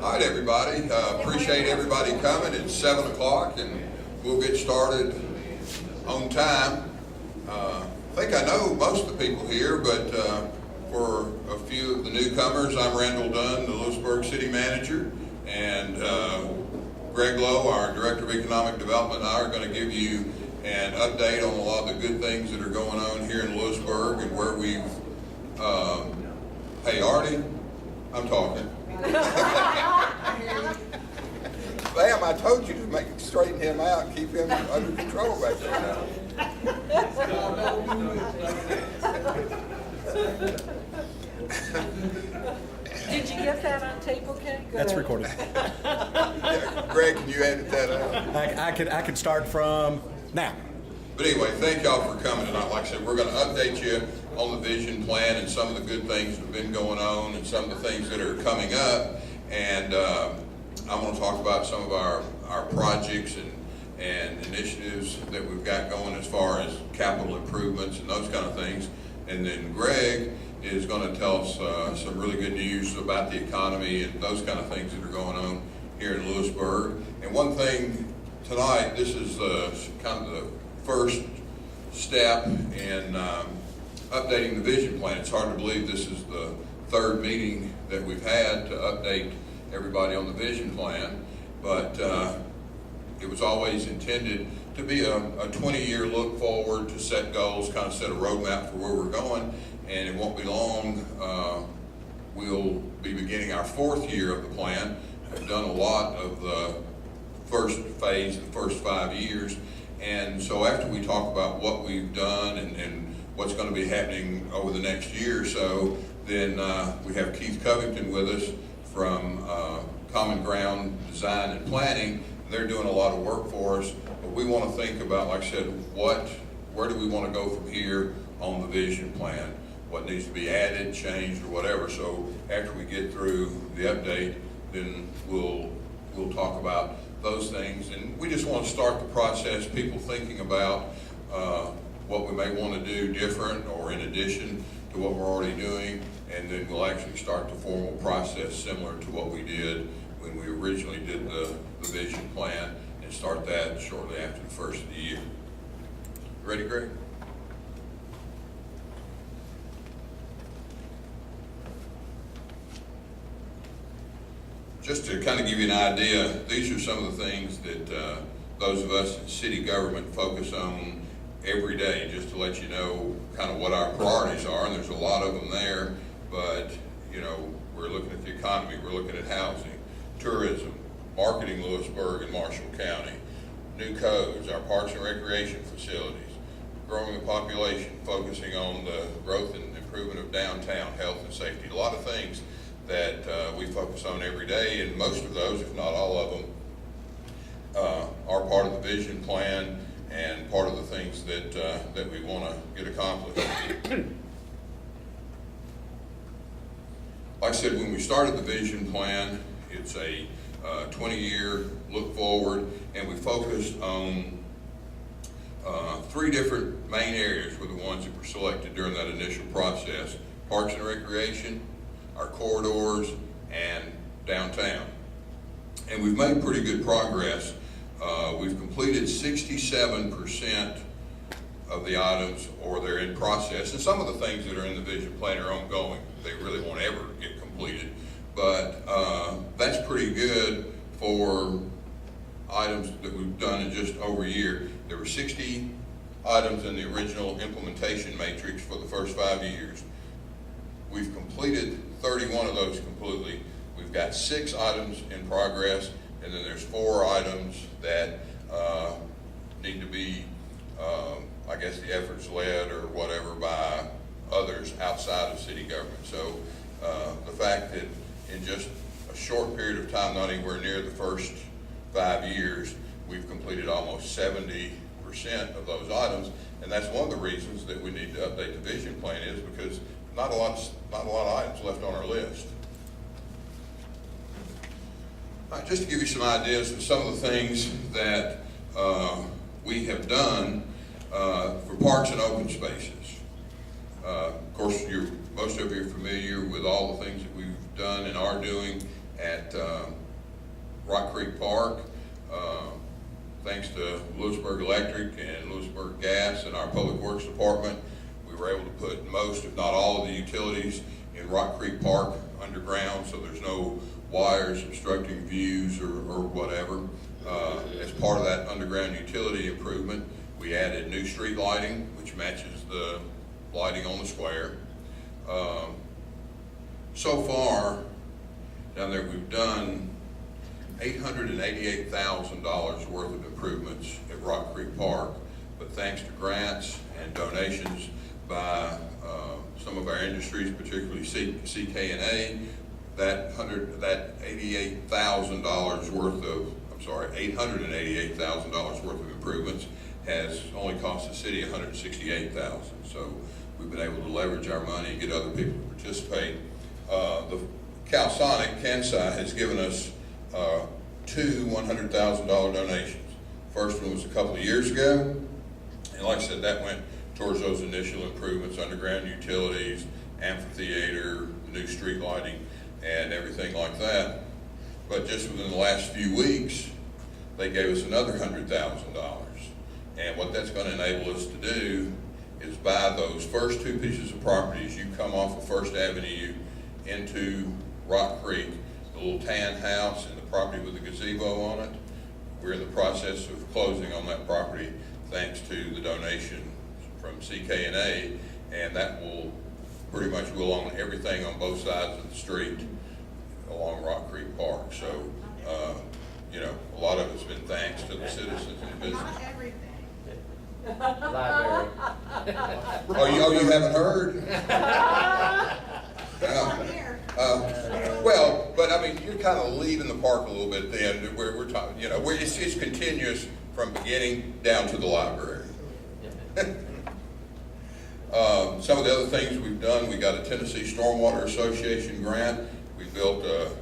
All right, everybody. Appreciate everybody coming. It's 7 o'clock, and we'll get started on time. I think I know most of the people here, but for a few of the newcomers, I'm Randall Dunn, the Lewisburg City Manager, and Greg Lowe, our Director of Economic Development, and I are going to give you an update on a lot of the good things that are going on here in Lewisburg and where we've, hey Artie, I'm talking. Bam, I told you to straighten him out and keep him under control back there. Did you get that on tape okay? Good. That's recorded. Yeah, Greg, can you edit that out? I could start from now. But anyway, thank y'all for coming tonight. Like I said, we're going to update you on the vision plan and some of the good things that have been going on and some of the things that are coming up. And I want to talk about some of our projects and initiatives that we've got going as far as capital improvements and those kind of things. And then Greg is going to tell us some really good news about the economy and those kind of things that are going on here in Lewisburg. And one thing tonight, this is kind of the first step in updating the vision plan. It's hard to believe this is the third meeting that we've had to update everybody on the vision plan, but it was always intended to be a 20-year look forward to set goals, kind of set a roadmap for where we're going, and it won't be long. We'll be beginning our fourth year of the plan. We've done a lot of the first phase, the first 5 years, and so after we talk about what we've done and what's going to be happening over the next year or so, then we have Keith Covington with us from Common Ground Design and Planning. They're doing a lot of work for us, but we want to think about, like I said, where do we want to go from here on the vision plan? What needs to be added, changed, or whatever. So after we get through the update, then we'll talk about those things. And we just want to start the process, people thinking about what we may want to do different or in addition to what we're already doing, and then we'll actually start the formal process similar to what we did when we originally did the vision plan, and start that shortly after the first of the year. Ready, Greg? Just to kind of give you an idea, these are some of the things that those of us in city government focus on every day, just to let you know kind of what our priorities are, and there's a lot of them there, but you know, we're looking at the economy, we're looking at housing, tourism, marketing Lewisburg and Marshall County, new codes, our parks and recreation facilities, growing the population, focusing on the growth and improvement of downtown, health and safety, a lot of things that we focus on every day, and most of those, if not all of them, are part of the vision plan and part of the things that we want to get accomplished. Like I said, when we started the vision plan, it's a 20-year look forward, and we focused on 3 different main areas were the ones that were selected during that initial process: parks and recreation, our corridors, and downtown. And we've made pretty good progress. We've completed 67% of the items, or they're in process, and some of the things that are in the vision plan are ongoing. They really won't ever get completed, but that's pretty good for items that we've done in just over a year. There were 60 items in the original implementation matrix for the first 5 years. We've completed 31 of those completely. We've got 6 items in progress, and then there's 4 items that need to be, I guess, the efforts led or whatever by others outside of city government. So the fact that in just a short period of time, not anywhere near the first 5 years, we've completed almost 70% of those items, and that's one of the reasons that we need to update the vision plan, is because not a lot of items left on our list. Just to give you some ideas of some of the things that we have done for parks and open spaces. Of course, most of you are familiar with all the things that we've done and are doing at Rock Creek Park. Thanks to Lewisburg Electric and Lewisburg Gas and our Public Works Department, we were able to put most, if not all, of the utilities in Rock Creek Park underground, so there's no wires obstructing views or whatever. As part of that underground utility improvement, we added new street lighting, which matches the lighting on the square. So far, down there, we've done $888,000 worth of improvements at Rock Creek Park, but thanks to grants and donations by some of our industries, particularly CK&A, that $888,000 worth of improvements has only cost the city $168,000. So we've been able to leverage our money and get other people to participate. The Kansai has given us two $100,000 donations. First one was a couple of years ago, and like I said, that went towards those initial improvements, underground utilities, amphitheater, new street lighting, and everything like that. But just within the last few weeks, they gave us another $100,000. And what that's going to enable us to do is buy those first two pieces of property as you come off of First Avenue into Rock Creek, the little tan house and the property with the gazebo on it. We're in the process of closing on that property thanks to the donation from CK&A, and that will pretty much will own everything on both sides of the street along Rock Creek Park. So, you know, a lot of it's been thanks to the citizens and business. Not everything. Library. Oh, you haven't heard? Not here. Well, but I mean, you're kind of leaving the park a little bit then, where we're talking, you know, where it's continuous from beginning down to the library. Some of the other things we've done, we got a Tennessee Stormwater Association grant. We built a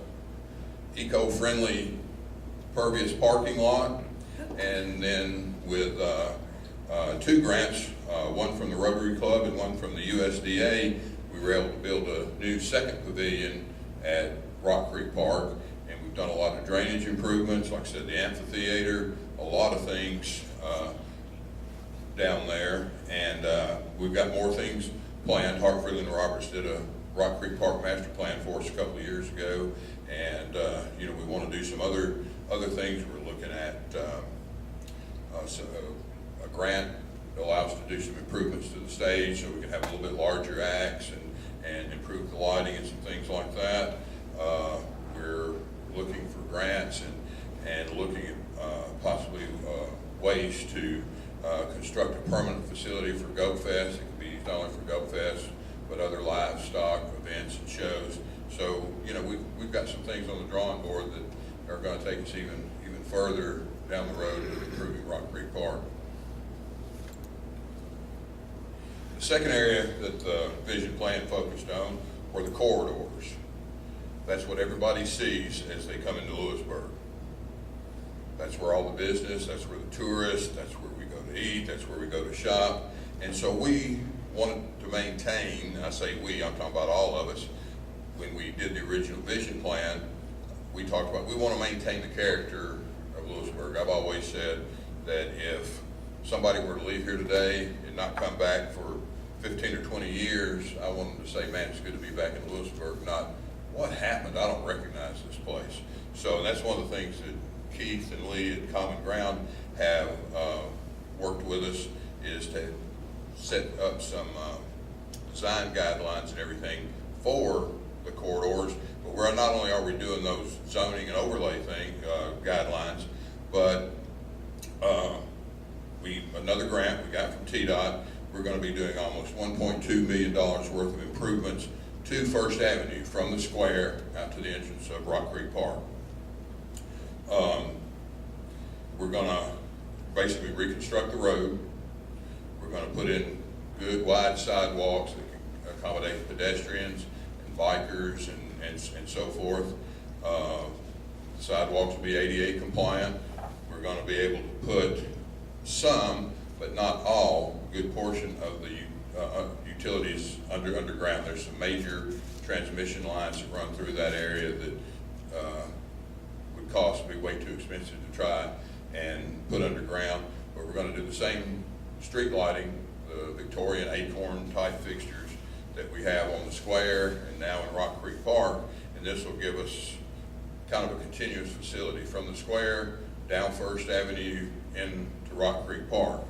eco-friendly pervious parking lot, and then with two grants, one from the Rotary Club and one from the USDA, we were able to build a new second pavilion at Rock Creek Park, and we've done a lot of drainage improvements, like I said, the amphitheater, a lot of things down there, and we've got more things planned. Hartfield and Roberts did a Rock Creek Park master plan for us a couple of years ago, and you know, we want to do some other things. We're looking at a grant that allows us to do some improvements to the stage so we can have a little bit larger acts and improve the lighting and some things like that. We're looking for grants and looking at possibly ways to construct a permanent facility for Goat Fest. It could be used not only for Goat Fest, but other livestock events and shows. So, you know, we've got some things on the drawing board that are going to take us even further down the road with improving Rock Creek Park. The second area that the vision plan focused on were the corridors. That's what everybody sees as they come into Lewisburg. That's where all the business, that's where the tourists, that's where we go to eat, that's where we go to shop. And so we wanted to maintain, I say we, I'm talking about all of us, when we did the original vision plan, we talked about we want to maintain the character of Lewisburg. I've always said that if somebody were to leave here today and not come back for 15 or 20 years, I want them to say, man, it's good to be back in Lewisburg, not what happened, I don't recognize this place. So that's one of the things that Keith and Lee at Common Ground have worked with us, is to set up some design guidelines and everything for the corridors. But we're not only are we doing those zoning and overlay guidelines, but another grant we got from TDOT, we're going to be doing almost $1.2 million worth of improvements to First Avenue from the square out to the entrance of Rock Creek Park. We're going to basically reconstruct the road. We're going to put in good wide sidewalks that can accommodate pedestrians and bikers and so forth. Sidewalks will be ADA compliant. We're going to be able to put some, but not all, a good portion of the utilities underground. There's some major transmission lines that run through that area that would cost, be way too expensive to try and put underground. But we're going to do the same street lighting, the Victorian acorn type fixtures that we have on the square and now in Rock Creek Park, and this will give us kind of a continuous facility from the square down First Avenue into Rock Creek Park.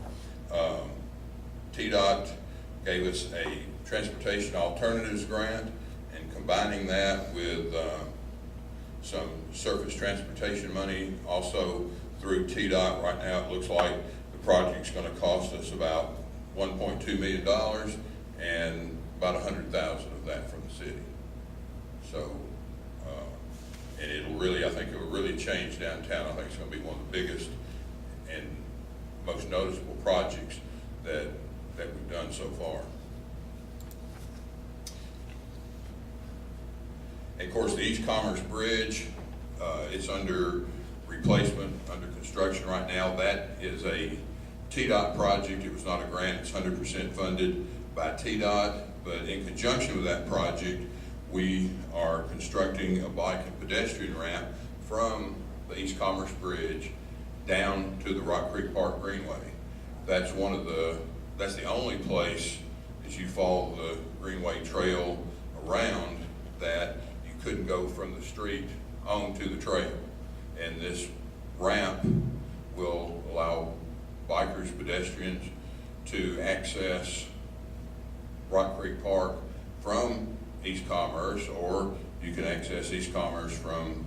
TDOT gave us a transportation alternatives grant, and combining that with some surface transportation money also through TDOT. Right now it looks like the project's going to cost us about $1.2 million and about $100,000 of that from the city. So, and it'll really, I think it will really change downtown. I think it's going to be one of the biggest and most noticeable projects that we've done so far. And of course, the East Commerce Bridge, it's under replacement, under construction right now. That is a TDOT project. It was not a grant. It's 100% funded by TDOT. But in conjunction with that project, we are constructing a bike and pedestrian ramp from the East Commerce Bridge down to the Rock Creek Park Greenway. That's that's the only place as you follow the Greenway Trail around that you couldn't go from the street onto the trail. And this ramp will allow bikers, pedestrians to access Rock Creek Park from East Commerce, or you can access East Commerce from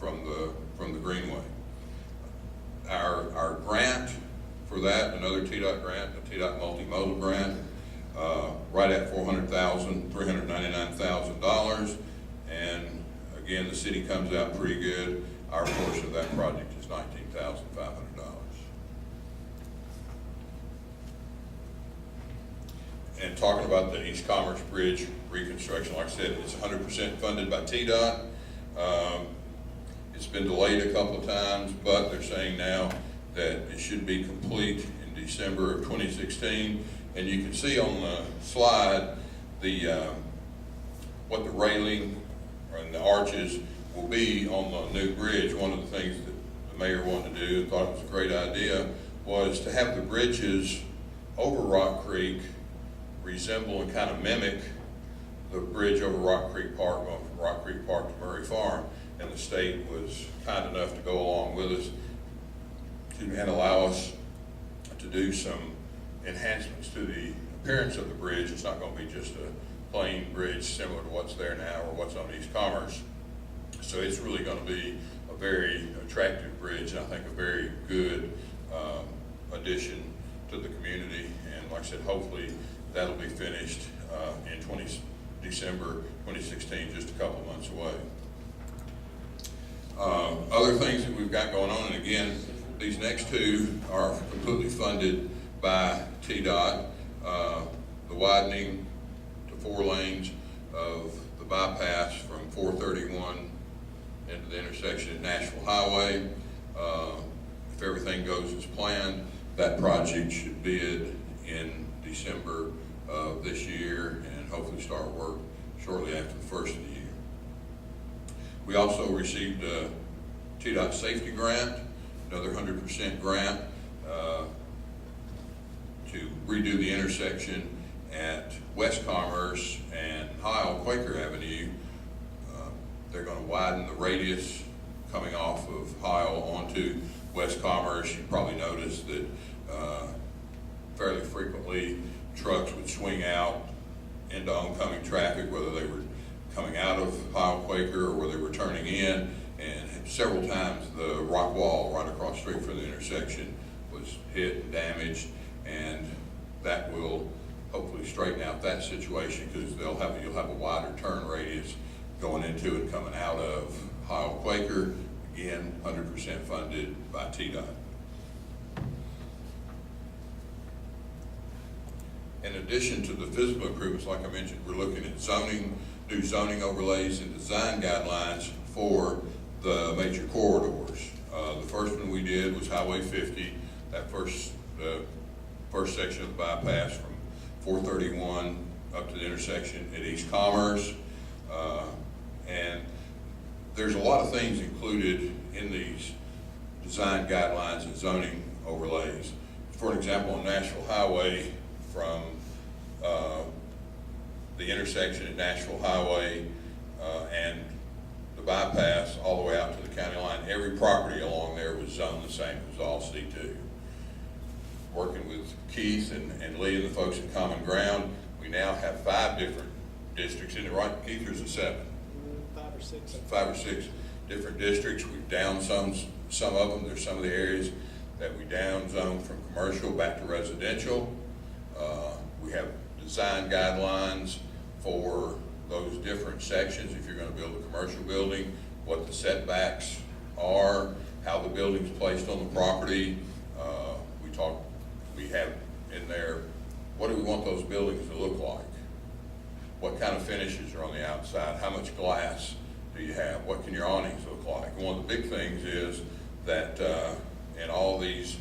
the Greenway. Our grant for that, another TDOT grant, a TDOT multimodal grant, right at $399,000, and again, the city comes out pretty good. Our portion of that project is $19,500. And talking about the East Commerce Bridge reconstruction, like I said, it's 100% funded by TDOT. It's been delayed a couple of times, but they're saying now that it should be complete in December of 2016. And you can see on the slide what the railing and the arches will be on the new bridge. One of the things that the mayor wanted to do and thought it was a great idea was to have the bridges over Rock Creek resemble and kind of mimic the bridge over Rock Creek Park, going from Rock Creek Park to Murray Farm. And the state was kind enough to go along with us and allow us to do some enhancements to the appearance of the bridge. It's not going to be just a plain bridge similar to what's there now or what's on East Commerce. So it's really going to be a very attractive bridge, and I think a very good addition to the community. And like I said, hopefully that'll be finished in December 2016, just a couple of months away. Other things that we've got going on, and again, these next two are completely funded by TDOT. The widening to 4 lanes of the bypass from 431 into the intersection at Nashville Highway. If everything goes as planned, that project should bid in December of this year and hopefully start work shortly after the first of the year. We also received a TDOT safety grant, another 100% grant to redo the intersection at West Commerce and Hall Quaker Avenue. They're going to widen the radius coming off of Hall onto West Commerce. You probably noticed that fairly frequently trucks would swing out into oncoming traffic, whether they were coming out of Hall Quaker or whether they were turning in, and several times the rock wall right across the street from the intersection was hit and damaged, and that will hopefully straighten out that situation because you'll have a wider turn radius going into and coming out of Hall Quaker. Again, 100% funded by TDOT. In addition to the physical improvements, like I mentioned, we're looking at new zoning overlays and design guidelines for the major corridors. The first one we did was Highway 50, that first section of the bypass from 431 up to the intersection at East Commerce. And there's a lot of things included in these design guidelines and zoning overlays. For an example, on Nashville Highway, from the intersection at Nashville Highway and the bypass all the way out to the county line, every property along there was zoned the same. It was all C2. Working with Keith and Lee and the folks at Common Ground, we now have 5 different districts in the right. Keith, there's a 7. 5 or 6. 5 or 6 different districts. We've down some of them. There's some of the areas that we down zone from commercial back to residential. We have design guidelines for those different sections. If you're going to build a commercial building, what the setbacks are, how the building's placed on the property. We have in there, what do we want those buildings to look like? What kind of finishes are on the outside? How much glass do you have? What can your awnings look like? One of the big things is that in all these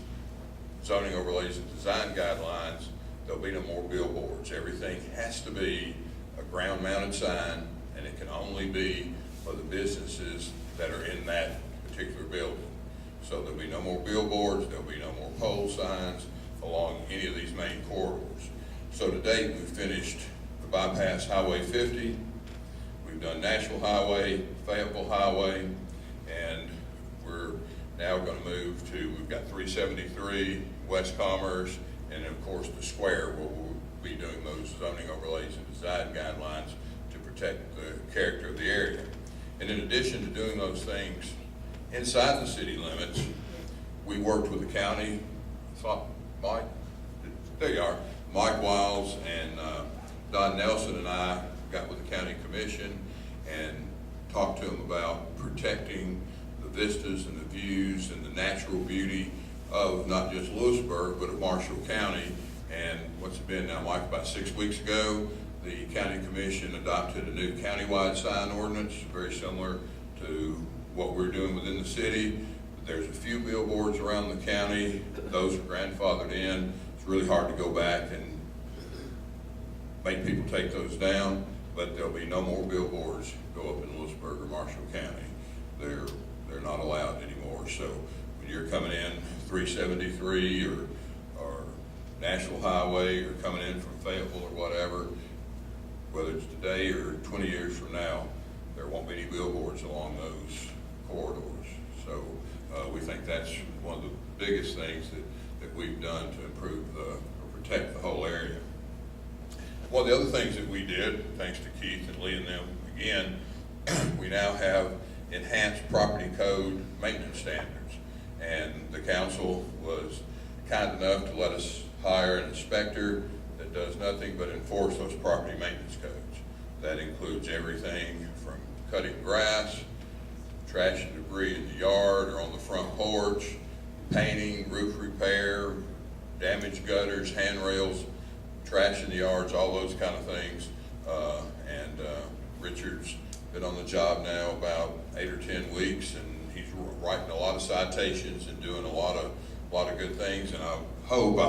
zoning overlays and design guidelines, there'll be no more billboards. Everything has to be a ground-mounted sign, and it can only be for the businesses that are in that particular building. So there'll be no more billboards, there'll be no more pole signs along any of these main corridors. So to date, we've finished the bypass Highway 50, we've done Nashville Highway, Fayetteville Highway, and we're now going to move to, we've got 373, West Commerce, and of course the square where we'll be doing those zoning overlays and design guidelines to protect the character of the area. And in addition to doing those things inside the city limits, we worked with the county. Mike, there you are. Mike Wiles and Don Nelson and I got with the county commission and talked to them about protecting the vistas and the views and the natural beauty of not just Lewisburg, but of Marshall County. And what's it been now, Mike, about 6 weeks ago, the county commission adopted a new countywide sign ordinance, very similar to what we're doing within the city. There's a few billboards around the county. Those are grandfathered in. It's really hard to go back and make people take those down, but there'll be no more billboards go up in Lewisburg or Marshall County. They're not allowed anymore. So when you're coming in 373 or Nashville Highway or coming in from Fayetteville or whatever, whether it's today or 20 years from now, there won't be any billboards along those corridors. So we think that's one of the biggest things that we've done to improve or protect the whole area. One of the other things that we did, thanks to Keith and Lee and them, again, we now have enhanced property code maintenance standards. And the council was kind enough to let us hire an inspector that does nothing but enforce those property maintenance codes. That includes everything from cutting grass, trash and debris in the yard or on the front porch, painting, roof repair, damaged gutters, handrails, trash in the yards, all those kind of things. Richard's been on the job now about 8 or 10 weeks, and he's writing a lot of citations and doing a lot of good things. And I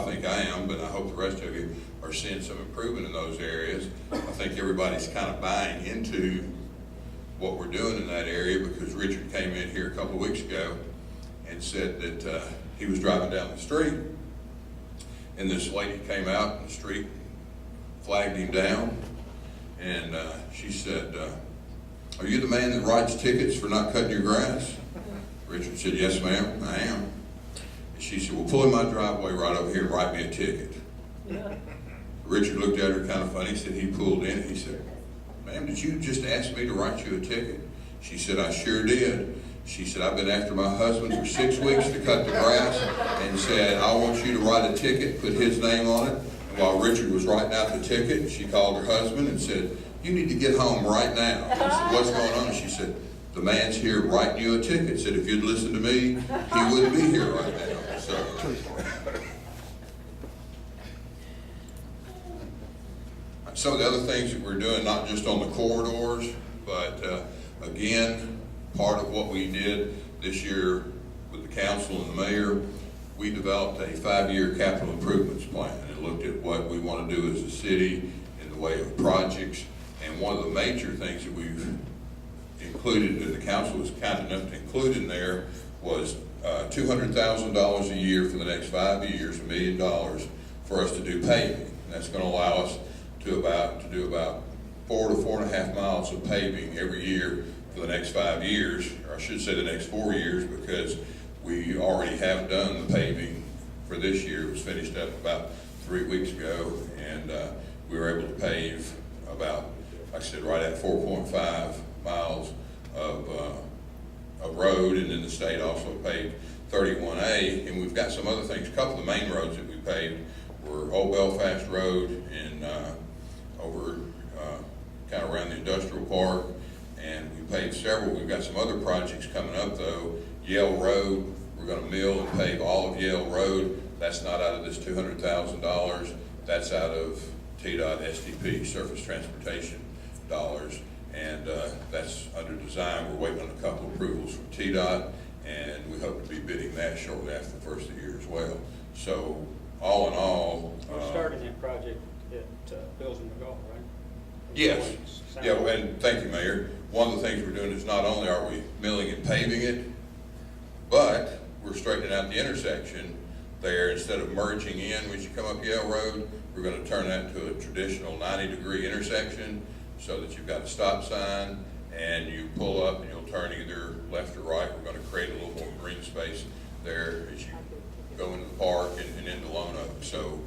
think I am, but I hope the rest of you are seeing some improvement in those areas. I think everybody's kind of buying into what we're doing in that area, because Richard came in here a couple of weeks ago and said that he was driving down the street and this lady came out in the street, flagged him down, and she said, "Are you the man that writes tickets for not cutting your grass?" Richard said, "Yes, ma'am, I am." And she said, "Well, pull in my driveway right over here and write me a ticket." Yeah. Richard looked at her kind of funny. He said, he pulled in, he said, "Ma'am, did you just ask me to write you a ticket?" She said, "I sure did." She said, "I've been after my husband for 6 weeks to cut the grass," and said, "I want you to write a ticket, put his name on it." And while Richard was writing out the ticket, she called her husband and said, "You need to get home right now." He said, "What's going on?" And she said, "The man's here writing you a ticket. Said if you'd listen to me, he wouldn't be here right now." So. Some of the other things that we're doing, not just on the corridors, but again, part of what we did this year with the council and the mayor, we developed a 5-year capital improvements plan and looked at what we want to do as a city in the way of projects. And one of the major things that we've included, that the council was kind enough to include in there, was $200,000 a year for the next 5 years, $1 million for us to do paving. And that's going to allow us to do about 4 to 4.5 miles of paving every year for the next 5 years, or I should say the next 4 years, because we already have done the paving for this year. It was finished up about 3 weeks ago, and we were able to pave about, like I said, right at 4.5 miles of road, and then the state also paved 31A, and we've got some other things. A couple of the main roads that we paved were Old Belfast Road and over kind of around the industrial park, and we paved several. We've got some other projects coming up though. Yale Road, we're going to mill and pave all of Yale Road. That's not out of this $200,000. That's out of TDOT SDP, Surface Transportation dollars, and that's under design. We're waiting on a couple approvals from TDOT, and we hope to be bidding that shortly after the first of the year as well. So all in all, We're starting that project at Bills and McGall, right? yes. Yeah, and thank you, Mayor. One of the things we're doing is not only are we milling and paving it, but we're straightening out the intersection there. Instead of merging in when you come up Yale Road, we're going to turn that into a traditional 90-degree intersection so that you've got a stop sign and you pull up and you'll turn either left or right. We're going to create a little more green space there as you go into the park and into Lone Oak. So,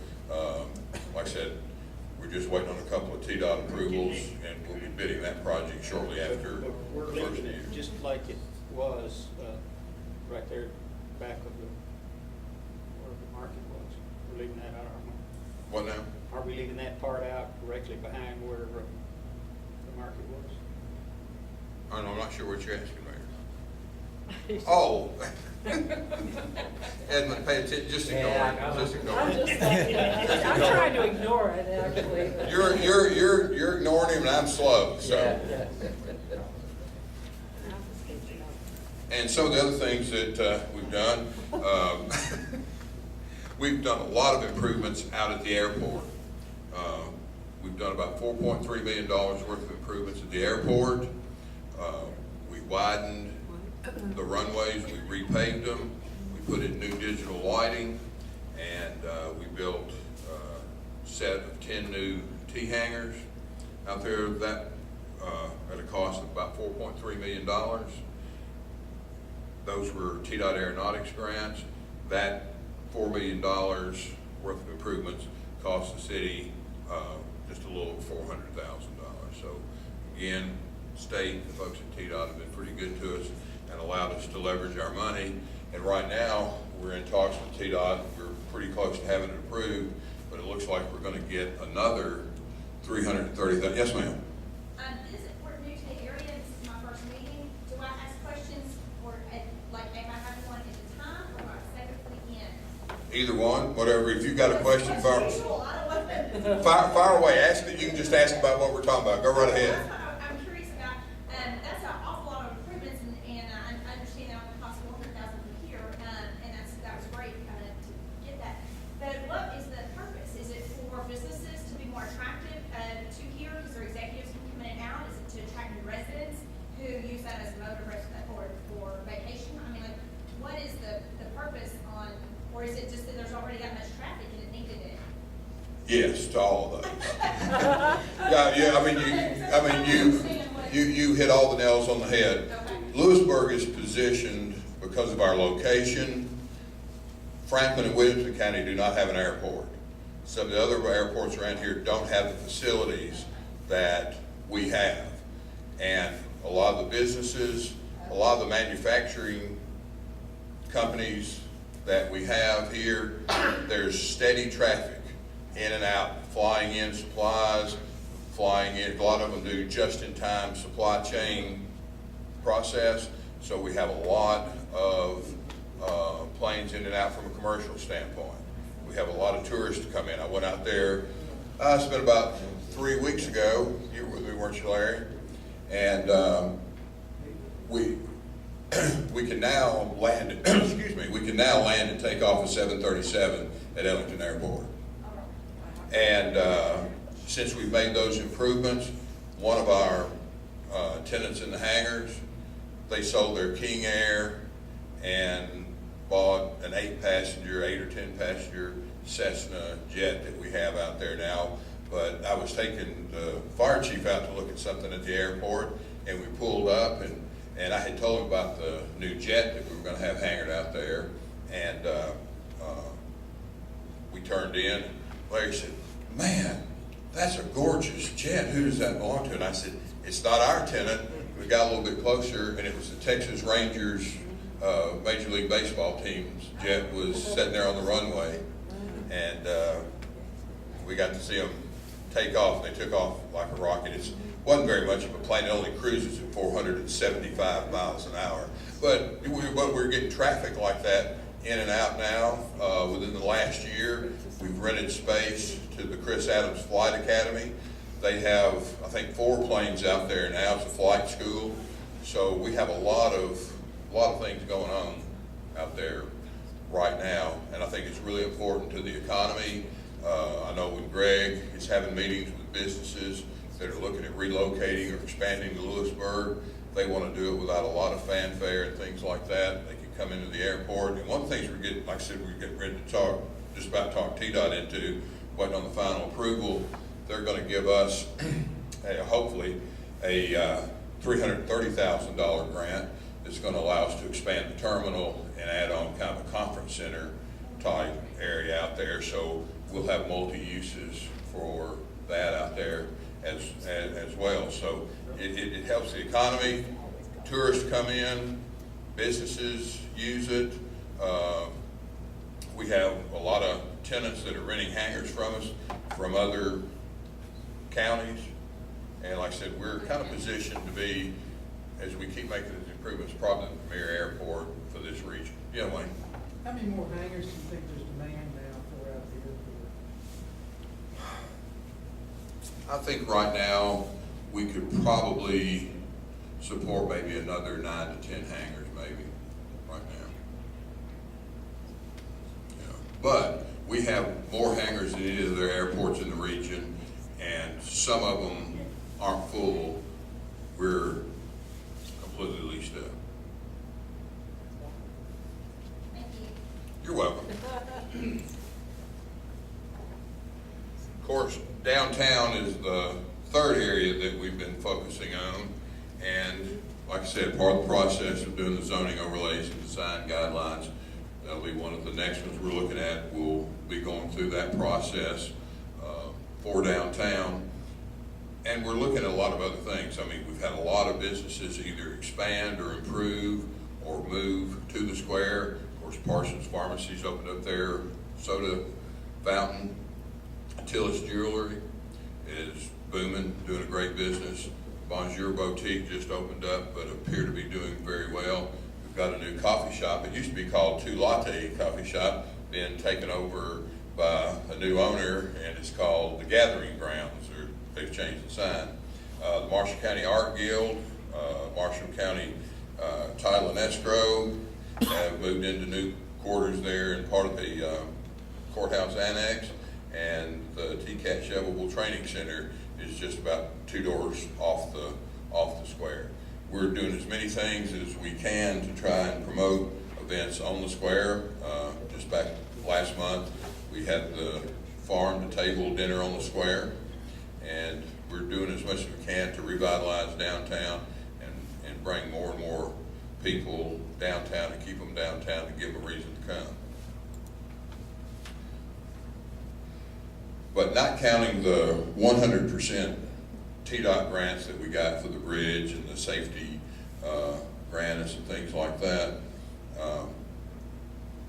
like I said, we're just waiting on a couple of TDOT approvals, and we'll be bidding that project shortly after But we're the first leaving year. it just like it was, right there back of where the market was. We're leaving that out, aren't we? What now? Are we leaving that part out directly behind where the market was? I'm not sure what you're asking, Mayor. Oh. Edmund, pay attention, just ignore it, just ignore I'm it. just, I'm trying to ignore it, actually. but- You're ignoring him and I'm slow, so. And some of the other things that we've done, we've done a lot of improvements out at the airport. We've done about $4.3 million worth of improvements at the airport. We widened the runways, we repaved them, we put in new digital lighting, and we built a set of 10 new T-hangers out there that at a cost of about $4.3 million. Those were TDOT Aeronautics grants. That $4 million worth of improvements cost the city just a little over $400,000. So again, state, the folks at TDOT have been pretty good to us and allowed us to leverage our money. And right now, we're in talks with TDOT. We're pretty close to having it approved, but it looks like we're going to get another $330,000. Yes, ma'am. This is for new to the area. This is my first meeting. Do I ask questions or like if I have one at a time or do I save it for the end? Either one, whatever. If you've got a question, What's fire, usual? I don't know. fire away. Ask it. You can just ask about what we're talking about. Go right ahead. That's what I'm curious about. That's an awful lot of improvements, and I understand that only costs $400,000 per year, and that was great to get that. But what is the purpose? Is it for businesses to be more attractive to here because their executives can come in and out? Is it to attract new residents who use that as a mode of for vacation? I mean, like, what is the purpose on, or is it just that there's already that much traffic and it needed it? Yes, to all of those. Yeah. I mean, you hit all the nails on the head. Okay. Lewisburg is positioned because of our location. Franklin and Williamson County do not have an airport. Some of the other airports around here don't have the facilities that we have. And a lot of the businesses, a lot of the manufacturing companies that we have here, there's steady traffic in and out, flying in supplies, flying in. A lot of them do just-in-time supply chain process. So we have a lot of planes in and out from a commercial standpoint. We have a lot of tourists to come in. I went out there, it's been about 3 weeks ago. You were with me, weren't you, Larry? And we can now land, excuse me, we can now land and take off a 737 at Ellington Airport. And since we've made those improvements, one of our tenants in the hangars. They sold their King Air and bought an 8 or 10 passenger Cessna jet that we have out there now. But I was taking the fire chief out to look at something at the airport, and we pulled up, and I had told him about the new jet that we were gonna have hangared out there, and we turned in. Larry said, "Man, that's a gorgeous jet. Who does that belong to?" And I said, "It's not our tenant." We got a little bit closer, and it was the Texas Rangers Major League Baseball team's jet was sitting there on the runway, and we got to see them take off. They took off like a rocket. It wasn't very much of a plane. It only cruises at 475 miles an hour. But we're getting traffic like that in and out now. Within the last year, we've rented space to the Chris Adams Flight Academy. They have, I think, 4 planes out there now. It's a flight school. So we have a lot of things going on out there right now, and I think it's really important to the economy. I know when Greg is having meetings with businesses that are looking at relocating or expanding to Lewisburg, they want to do it without a lot of fanfare and things like that. They can come into the airport, and one of the things we're getting, like I said, we're getting ready to just about talk TDOT into, waiting on the final approval. They're going to give us, hopefully, a $330,000 grant that's going to allow us to expand the terminal and add on kind of a conference center type area out there. So we'll have multi-uses for that out there as well. So it helps the economy. Tourists come in, businesses use it. We have a lot of tenants that are renting hangars from us from other counties. And like I said, we're kind of positioned to be, as we keep making these improvements, probably the premier airport for this region. Yeah, Wayne? How many more hangars do you think there's demand now for out there? I think right now, we could probably support maybe another 9 to 10 hangars, maybe, right now. Yeah. But we have more hangars than any of the airports in the region, and some of them aren't full. We're completely leased up. Thank you. You're welcome. Of course, downtown is the third area that we've been focusing on, and like I said, part of the process of doing the zoning overlays and design guidelines, that'll be one of the next ones we're looking at. We'll be going through that process for downtown, and we're looking at a lot of other things. I mean, we've had a lot of businesses either expand or improve or move to the square. Of course, Parsons Pharmacy's opened up their soda fountain. Tillis Jewelry is booming, doing a great business. Bonjour Boutique just opened up, but appear to be doing very well. We've got a new coffee shop. It used to be called Two Latte Coffee Shop, been taken over by a new owner, and it's called the Gathering Grounds, or they've changed the sign. The Marshall County Art Guild, Marshall County Title and Escrow have moved into new quarters there in part of the courthouse annex, and the TCAT Shovelable Training Center is just about 2 doors off the square. We're doing as many things as we can to try and promote events on the square. Just back last month, we had the farm to table dinner on the square, and we're doing as much as we can to revitalize downtown and bring more and more people downtown and keep them downtown and give them a reason to come. But not counting the 100% TDOT grants that we got for the bridge and the safety grant and some things like that,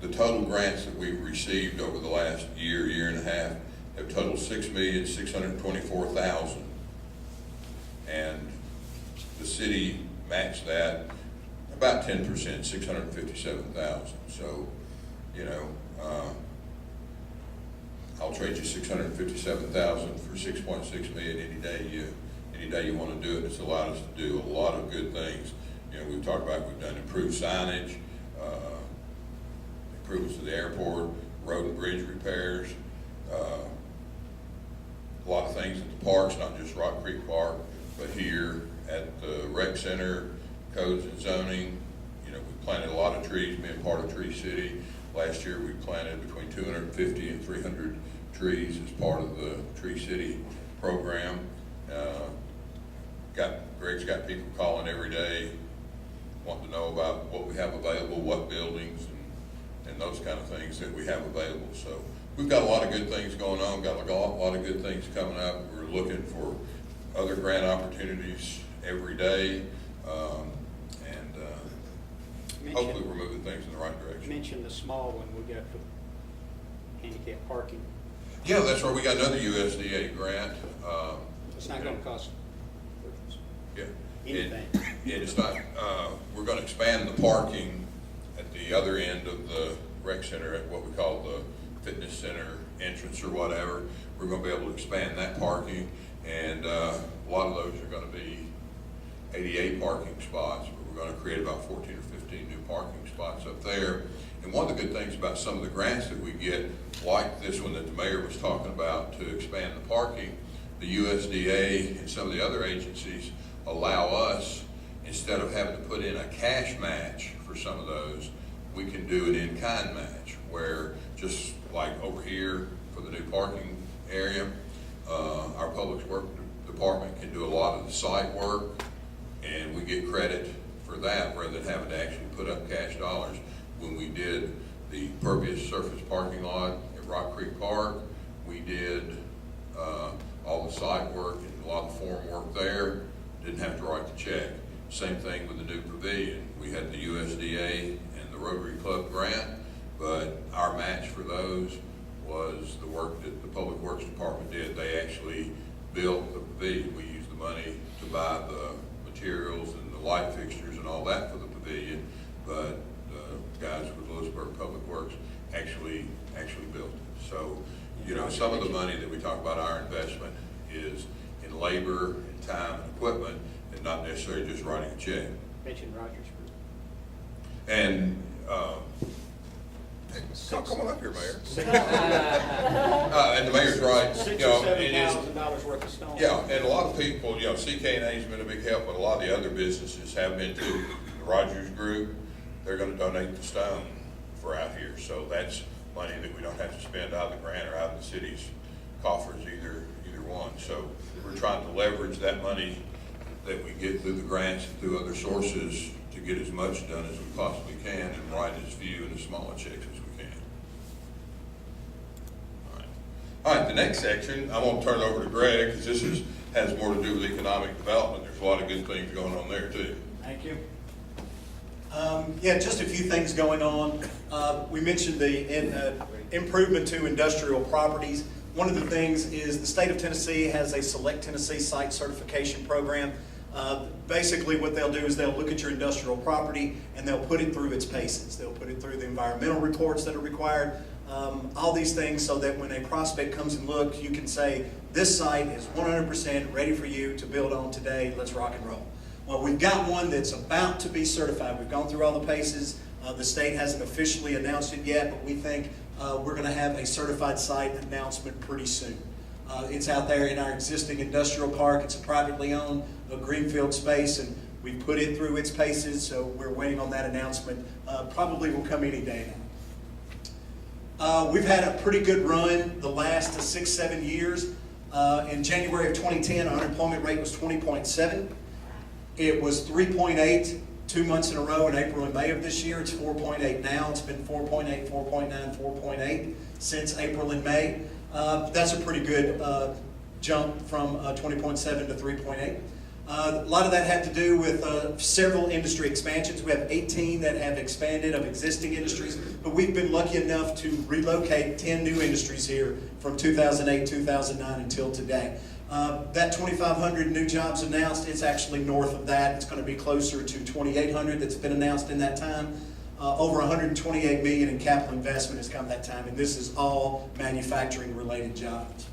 the total grants that we've received over the last year and a half have totaled $6,624,000, and the city matched that about 10%, $657,000. So, you know, I'll trade you $657,000 for $6.6 million any day you want to do it. It's allowed us to do a lot of good things. You know, we've talked about, we've done improved signage, improvements to the airport, road and bridge repairs, a lot of things at the parks, not just Rock Creek Park, But here at the rec center, codes and zoning, you know, we planted a lot of trees, being part of Tree City. Last year, we planted between 250 and 300 trees as part of the Tree City program. Greg's got people calling every day, wanting to know about what we have available, what buildings, and those kind of things that we have available. So we've got a lot of good things going on, got a lot of good things coming up. We're looking for other grant opportunities every day, hopefully we're moving things in the right You direction. mentioned the small one we got for handicap parking. Yeah, that's where we got another USDA grant. It's not gonna cost Yeah. anything. It's not, we're gonna expand the parking at the other end of the rec center at what we call the fitness center entrance or whatever. We're gonna be able to expand that parking, and a lot of those are gonna be ADA parking spots, but we're gonna create about 14 or 15 new parking spots up there. And one of the good things about some of the grants that we get, like this one that the mayor was talking about to expand the parking, the USDA and some of the other agencies allow us, instead of having to put in a cash match for some of those, we can do an in-kind match, where just like over here for the new parking area, our public works department can do a lot of the site work, and we get credit for that rather than having to actually put up cash dollars. When we did the pervious surface parking lot at Rock Creek Park, we did all the site work and a lot of the form work there, didn't have to write the check. Same thing with the new pavilion. We had the USDA and the Rotary Club grant, but our match for those was the work that the Public Works Department did. They actually built the pavilion. We used the money to buy the materials and the light fixtures and all that for the pavilion, but the guys with Lewisburg Public Works actually built it. So, you know, some of the money that we talk about our investment is in labor and time and equipment, and not necessarily just writing a check. Mentioned Rogers Group. And, come on up here, Mayor. And the mayor's right. $6,000 You or know, it is, $7,000 worth of stone. yeah, and a lot of people, you know, CK&A's been a big help, but a lot of the other businesses have been too. The Rogers Group, they're gonna donate the stone for out here, so that's money that we don't have to spend out of the grant or out of the city's coffers, either one. So we're trying to leverage that money that we get through the grants and through other sources to get as much done as we possibly can and write as few and as small a checks as we can. All right, the next section, I'm gonna turn it over to Greg, because this has more to do with economic development. There's a lot of good things going on there too. Thank you. Yeah, just a few things going on. We mentioned the improvement to industrial properties. One of the things is the state of Tennessee has a Select Tennessee Site Certification Program. Basically what they'll do is they'll look at your industrial property and they'll put it through its paces. They'll put it through the environmental reports that are required, all these things, so that when a prospect comes and looks, you can say, this site is 100% ready for you to build on today, let's rock and roll. Well, we've got one that's about to be certified. We've gone through all the paces. The state hasn't officially announced it yet, but we think we're going to have a certified site announcement pretty soon. It's out there in our existing industrial park. It's a privately owned greenfield space, and we've put it through its paces, so we're waiting on that announcement. Probably will come any day now. We've had a pretty good run the last 6-7 years. In January of 2010, our unemployment rate was 20.7. It was 3.8 2 months in a row in April and May of this year. It's 4.8 now. It's been 4.8, 4.9, 4.8 since April and May. That's a pretty good jump from 20.7 to 3.8. A lot of that had to do with several industry expansions. We have 18 that have expanded of existing industries, but we've been lucky enough to relocate 10 new industries here from 2008, 2009 until today. That 2,500 new jobs announced, it's actually north of that. It's going to be closer to 2,800 that's been announced in that time. Over $128 million in capital investment has come that time, and this is all manufacturing related jobs.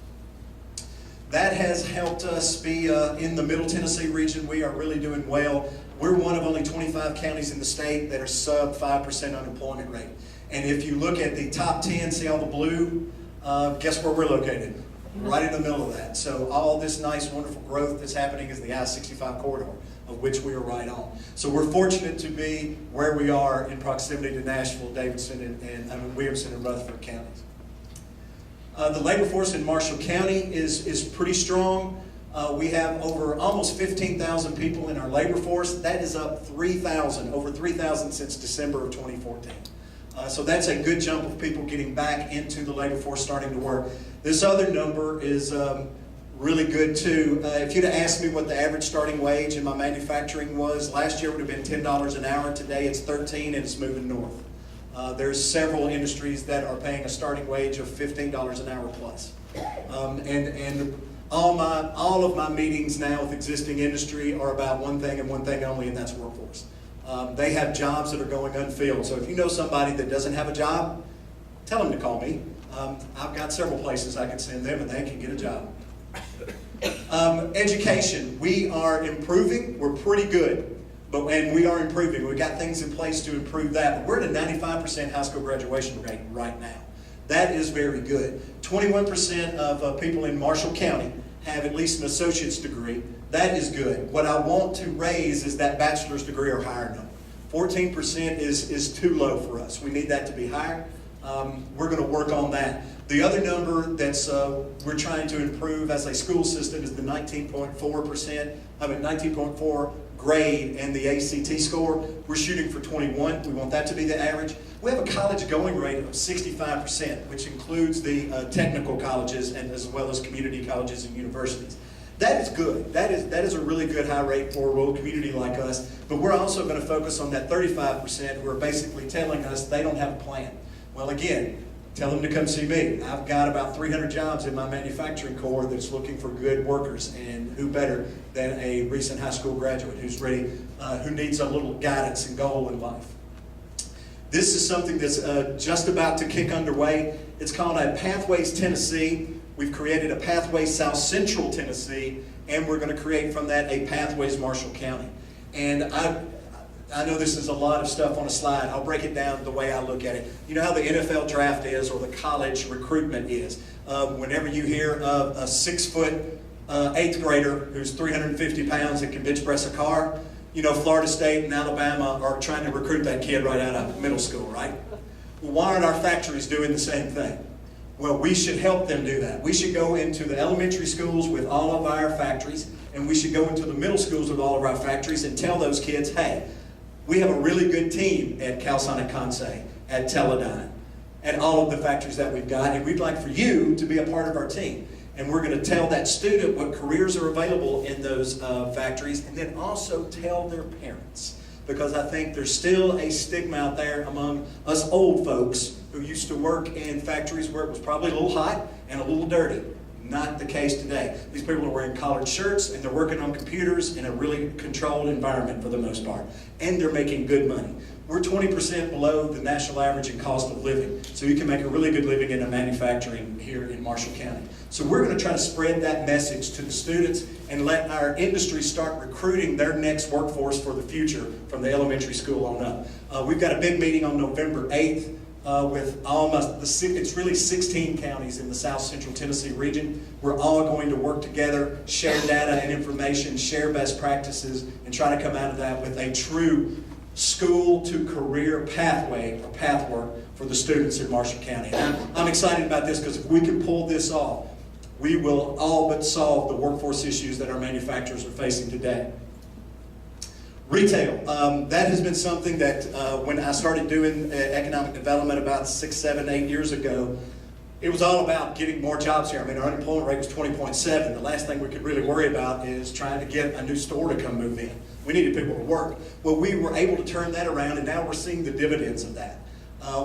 That has helped us be in the Middle Tennessee region. We are really doing well. We're one of only 25 counties in the state that are sub 5% unemployment rate. And if you look at the top 10, see all the blue, guess where we're located? right in the middle of that. So all this nice, wonderful growth that's happening is the I-65 corridor, of which we are right on. So we're fortunate to be where we are in proximity to Nashville, Davidson, and Williamson and Rutherford counties. The labor force in Marshall County is pretty strong. We have over almost 15,000 people in our labor force. That is up 3,000, over 3,000 since December of 2014. So that's a good jump of people getting back into the labor force, starting to work. This other number is really good too. If you'd have asked me what the average starting wage in my manufacturing was, last year it would have been $10 an hour. Today it's $13 and it's moving north. There's several industries that are paying a starting wage of $15 an hour plus. And all of my meetings now with existing industry are about one thing and one thing only, and that's workforce. They have jobs that are going unfilled. So if you know somebody that doesn't have a job, tell them to call me. I've got several places I can send them and they can get a job. Education, we are improving. We're pretty good. And we are improving. We've got things in place to improve that. But we're at a 95% high school graduation rate right now. That is very good. 21% of people in Marshall County have at least an associate's degree. That is good. What I want to raise is that bachelor's degree or higher number. 14% is too low for us. We need that to be higher. We're going to work on that. The other number that's we're trying to improve as a school system is the 19.4% grade and the ACT score. We're shooting for 21. We want that to be the average. We have a college going rate of 65%, which includes the technical colleges and as well as community colleges and universities. That is good. That is a really good high rate for a rural community like us. But we're also going to focus on that 35% who are basically telling us they don't have a plan. Well, again, tell them to come see me. I've got about 300 jobs in my manufacturing corps that's looking for good workers, and who better than a recent high school graduate who's ready, who needs a little guidance and goal in life. This is something that's just about to kick underway. It's called a Pathways Tennessee. We've created a Pathways South Central Tennessee, and we're going to create from that a Pathways Marshall County. And I know this is a lot of stuff on a slide. I'll break it down the way I look at it. You know how the NFL draft is or the college recruitment is. Whenever you hear of a 6-foot 8th grader who's 350 pounds and can bench press a car, you know Florida State and Alabama are trying to recruit that kid right out of middle school, right? Well, why aren't our factories doing the same thing? Well, we should help them do that. We should go into the elementary schools with all of our factories, and we should go into the middle schools with all of our factories and tell those kids, hey, we have a really good team at Calsonic Conseil, at Teledyne, at all of the factories that we've got, and we'd like for you to be a part of our team. And we're going to tell that student what careers are available in those factories, and then also tell their parents. Because I think there's still a stigma out there among us old folks who used to work in factories where it was probably a little hot and a little dirty. Not the case today. These people are wearing collared shirts and they're working on computers in a really controlled environment for the most part. And they're making good money. We're 20% below the national average in cost of living. So you can make a really good living in a manufacturing here in Marshall County. So we're going to try to spread that message to the students and let our industry start recruiting their next workforce for the future from the elementary school on up. We've got a big meeting on November 8th. With almost, it's really 16 counties in the South Central Tennessee region. We're all going to work together, share data and information, share best practices, and try to come out of that with a true school to career pathway or pathwork for the students in Marshall County. And I'm excited about this because if we can pull this off, we will all but solve the workforce issues that our manufacturers are facing today. Retail, that has been something that when I started doing economic development about 6, 7, 8 years ago, it was all about getting more jobs here. I mean, our unemployment rate was 20.7. The last thing we could really worry about is trying to get a new store to come move in. We needed people to work. Well, we were able to turn that around, and now we're seeing the dividends of that.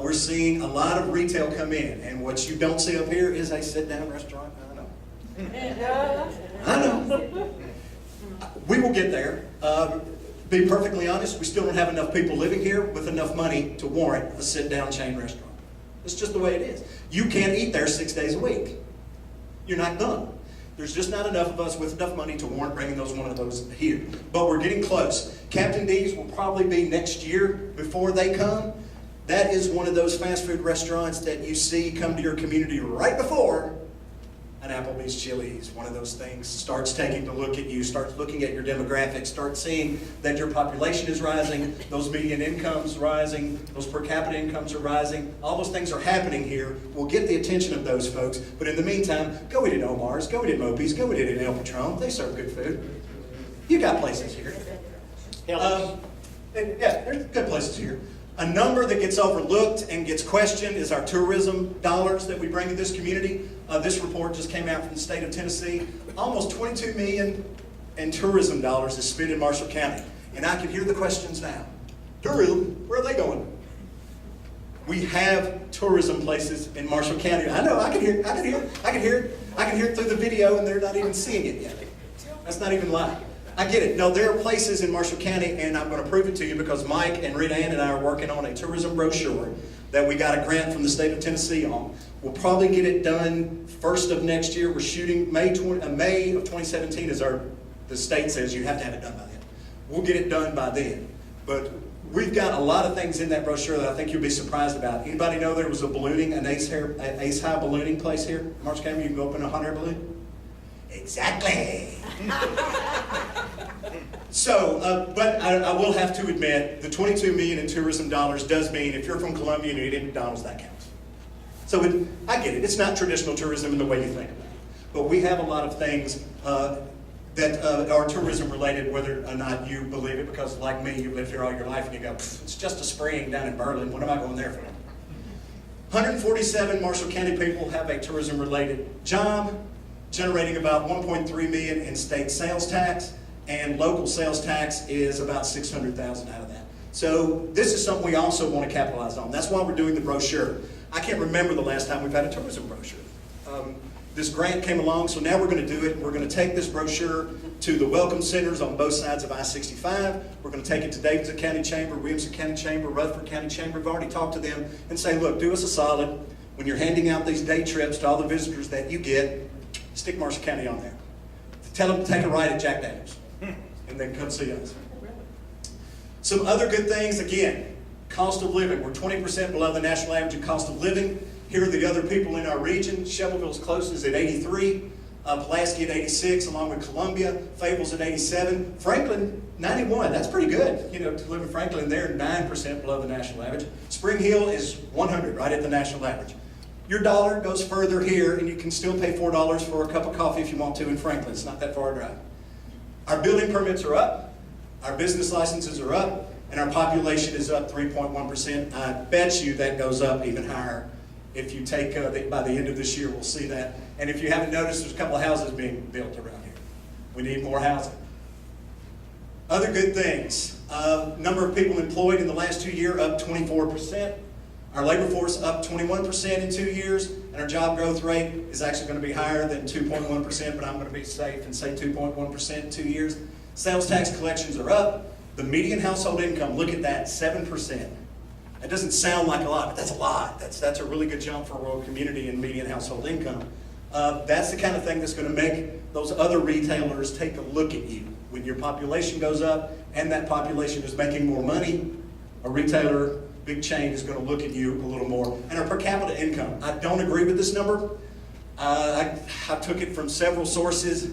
We're seeing a lot of retail come in, and what you don't see up here is a sit-down restaurant. I know. We will get there. Be perfectly honest, we still don't have enough people living here with enough money to warrant a sit-down chain restaurant. It's just the way it is. You can't eat there 6 days a week. You're not done. There's just not enough of us with enough money to warrant bringing one of those here. But we're getting close. Captain D's will probably be next year before they come. That is one of those fast food restaurants that you see come to your community right before an Applebee's, Chili's, one of those things, starts taking a look at you, starts looking at your demographics, starts seeing that your population is rising, those median incomes rising, those per capita incomes are rising, all those things are happening here, will get the attention of those folks. But in the meantime, go eat at Omar's, go eat at Moby's, go eat at El Patron. They serve good food. You got places here. Yeah, there's good places here. A number that gets overlooked and gets questioned is our tourism dollars that we bring to this community. This report just came out from the state of Tennessee. Almost $22 million in tourism dollars is spent in Marshall County. And I can hear the questions now. Tourism, where are they going? We have tourism places in Marshall County. I know, I can hear it through the video, and they're not even seeing it yet. That's not even live. I get it. No, there are places in Marshall County, and I'm going to prove it to you because Mike and Rita Ann and I are working on a tourism brochure that we got a grant from the state of Tennessee on. We'll probably get it done first of next year. We're shooting May of 2017 is the state says you have to have it done by then. We'll get it done by then. But we've got a lot of things in that brochure that I think you'll be surprised about. Anybody know there was an ace high ballooning place here in Marshall County? You can go up in a hot air balloon? Exactly. So, but I will have to admit, the $22 million in tourism dollars does mean if you're from Columbia and you eat at McDonald's, that counts. So I get it. It's not traditional tourism in the way you think about it. But we have a lot of things that are tourism related, whether or not you believe it, because like me, you lived here all your life and you go, it's just a spring down in Berlin. What am I going there for? 147 Marshall County people have a tourism related job, generating about $1.3 million in state sales tax. And local sales tax is about $600,000 out of that. So this is something we also want to capitalize on. That's why we're doing the brochure. I can't remember the last time we've had a tourism brochure. This grant came along, so now we're going to do it. We're going to take this brochure to the welcome centers on both sides of I-65. We're going to take it to Davidson County Chamber, Williamson County Chamber, Rutherford County Chamber. We've already talked to them and say, look, do us a solid. When you're handing out these day trips to all the visitors that you get, stick Marshall County on there. Tell them to take a ride at Jack Daniels. And then come see us. Some other good things, again, cost of living. We're 20% below the national average in cost of living. Here are the other people in our region. Shelbyville's closest at 83, Pulaski at 86, along with Columbia. Fable's at 87. Franklin, 91. That's pretty good. You know, to live in Franklin, they're 9% below the national average. Spring Hill is 100, right at the national average. Your dollar goes further here, and you can still pay $4 for a cup of coffee if you want to in Franklin. It's not that far a drive. Our building permits are up, our business licenses are up, and our population is up 3.1%. I bet you that goes up even higher if you take, by the end of this year, we'll see that. And if you haven't noticed, there's a couple of houses being built around here. We need more housing. Other good things, number of people employed in the last 2 years up 24%. Our labor force up 21% in 2 years, and our job growth rate is actually going to be higher than 2.1%, but I'm going to be safe and say 2.1% in 2 years. Sales tax collections are up. The median household income, look at that, 7%. That doesn't sound like a lot, but that's a lot. That's a really good jump for a rural community in median household income. That's the kind of thing that's going to make those other retailers take a look at you. When your population goes up and that population is making more money, a retailer, big chain is going to look at you a little more. And our per capita income, I don't agree with this number. I took it from several sources.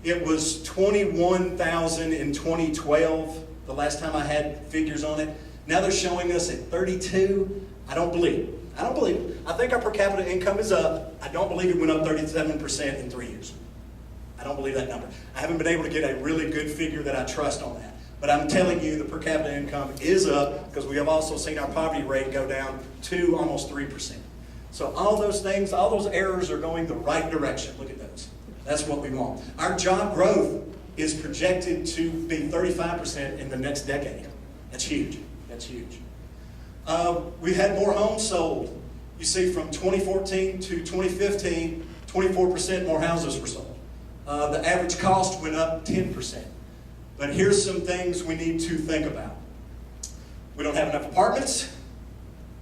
It was $21,000 in 2012, the last time I had figures on it. Now they're showing us at 32. I don't believe it. I think our per capita income is up. I don't believe it went up 37% in 3 years. I don't believe that number. I haven't been able to get a really good figure that I trust on that. But I'm telling you, the per capita income is up because we have also seen our poverty rate go down to almost 3%. So all those things, all those errors are going the right direction. Look at those. That's what we want. Our job growth is projected to be 35% in the next decade. That's huge. That's huge. We had more homes sold. You see, from 2014 to 2015, 24% more houses were sold. The average cost went up 10%. But here's some things we need to think about. We don't have enough apartments,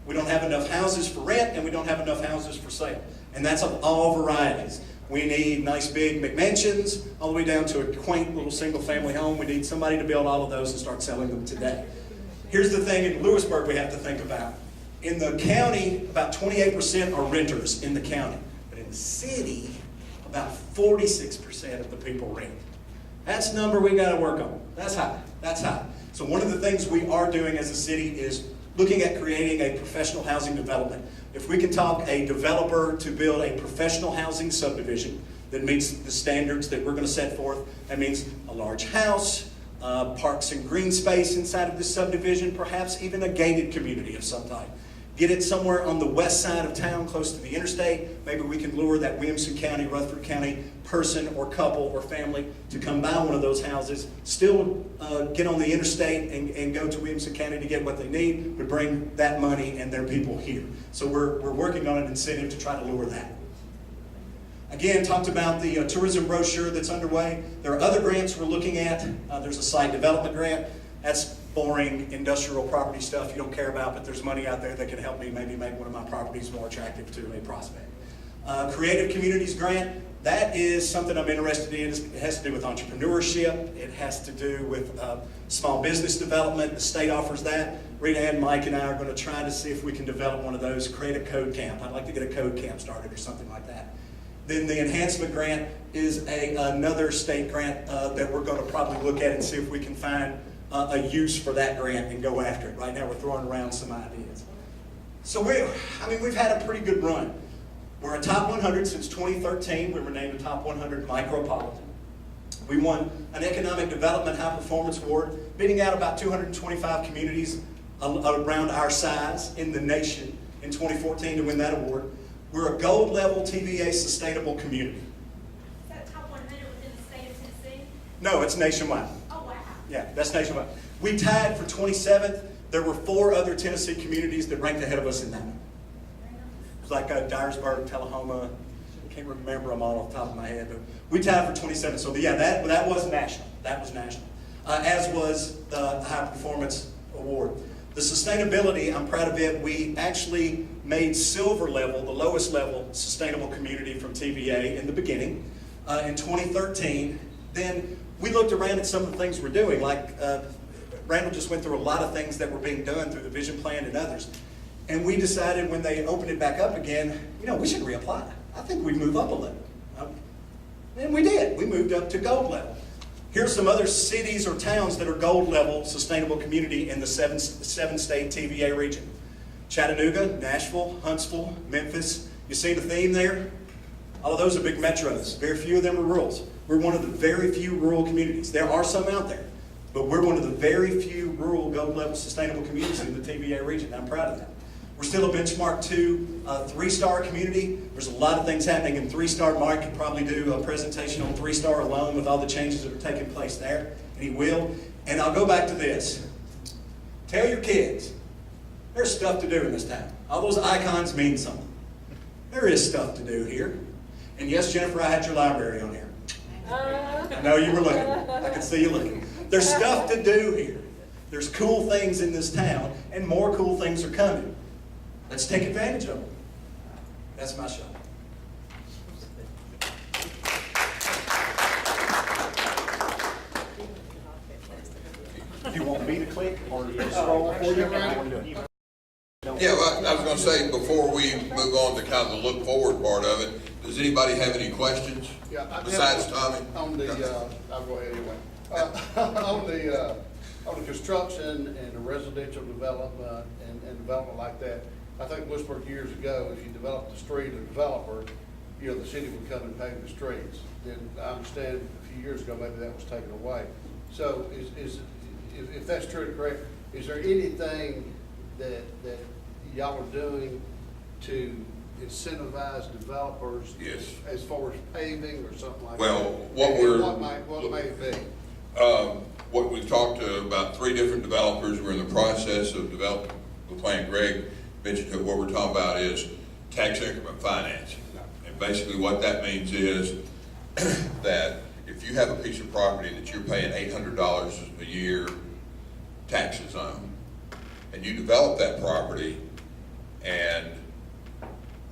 we don't have enough houses for rent, and we don't have enough houses for sale. And that's of all varieties. We need nice big McMansions, all the way down to a quaint little single family home. We need somebody to build all of those and start selling them today. Here's the thing in Lewisburg we have to think about. In the county, about 28% are renters in the county. But in the city, about 46% of the people rent. That's a number we gotta work on. That's high, that's high. So one of the things we are doing as a city is looking at creating a professional housing development. If we can talk a developer to build a professional housing subdivision that meets the standards that we're gonna set forth, that means a large house, parks and green space inside of this subdivision, perhaps even a gated community of some type. Get it somewhere on the west side of town, close to the interstate. Maybe we can lure that Williamson County, Rutherford County person or couple or family to come buy one of those houses, still get on the interstate and go to Williamson County to get what they need, but bring that money and their people here. So we're working on an incentive to try to lure that. Again, talked about the tourism brochure that's underway. There are other grants we're looking at. There's a site development grant. That's boring industrial property stuff you don't care about, but there's money out there that can help me maybe make one of my properties more attractive to a prospect. Creative Communities Grant, that is something I'm interested in. It has to do with entrepreneurship. It has to do with small business development. The state offers that. Rita and Mike and I are going to try to see if we can develop one of those, create a code camp. I'd like to get a code camp started or something like that. Then the enhancement grant is another state grant that we're going to probably look at and see if we can find a use for that grant and go after it. Right now we're throwing around some ideas. So we've had a pretty good run. We're a top 100 since 2013. We were named a top 100 micropolitan. We won an Economic Development High Performance Award, beating out about 225 communities around our size in the nation in 2014 to win that award. We're a gold level TVA sustainable community. Is that top 100 within the state of Tennessee? No, it's nationwide. Oh, wow. Yeah, that's nationwide. We tied for 27th. There were 4 other Tennessee communities that ranked ahead of us in that one. It was like Dyersburg, Tullahoma. I can't remember them all off the top of my head, but we tied for 27th. So yeah, that was national. That was national. As was the High Performance Award. The sustainability, I'm proud of it. We actually made silver level, the lowest level sustainable community from TVA in the beginning in 2013. Then we looked around at some of the things we're doing, like Randall just went through a lot of things that were being done through the vision plan and others. And we decided when they opened it back up again, we should reapply. I think we'd move up a level. And we did. We moved up to gold level. Here's some other cities or towns that are gold level sustainable community in the seven state TVA region. Chattanooga, Nashville, Huntsville, Memphis. You see the theme there? All of those are big metros. Very few of them are rurals. We're one of the very few rural communities. There are some out there, but we're one of the very few rural gold level sustainable communities in the TVA region. I'm proud of that. We're still a benchmark 2, 3-star community. There's a lot of things happening in 3-star. Mark could probably do a presentation on 3-star alone with all the changes that are taking place there, and he will. And I'll go back to this. Tell your kids, there's stuff to do in this town. All those icons mean something. There is stuff to do here. And yes, Jennifer, I had your library on here. I know you were looking. I can see you looking. There's stuff to do here. There's cool things in this town, and more cool things are coming. Let's take advantage of them. That's my shot. You want me to click or scroll for you? Yeah, well, I was going to say, before we move on to kind of the look forward part of it, does anybody have any questions? Yeah, besides Tommy? On the, I'll go ahead anyway. On the construction and the residential development and development like that, I think Lewisburg years ago, if you developed a street, a developer, the city would come and pave the streets. Then I understand a few years ago, maybe that was taken away. So if that's true and correct, is there anything that y'all are doing to incentivize developers? Yes. As far as paving or something like that? Well, what may it be? What we've talked to about 3 different developers. We're in the process of developing the plan. Greg mentioned that what we're talking about is tax increment financing. And basically what that means is that if you have a piece of property that you're paying $800 a year taxes on, and you develop that property, and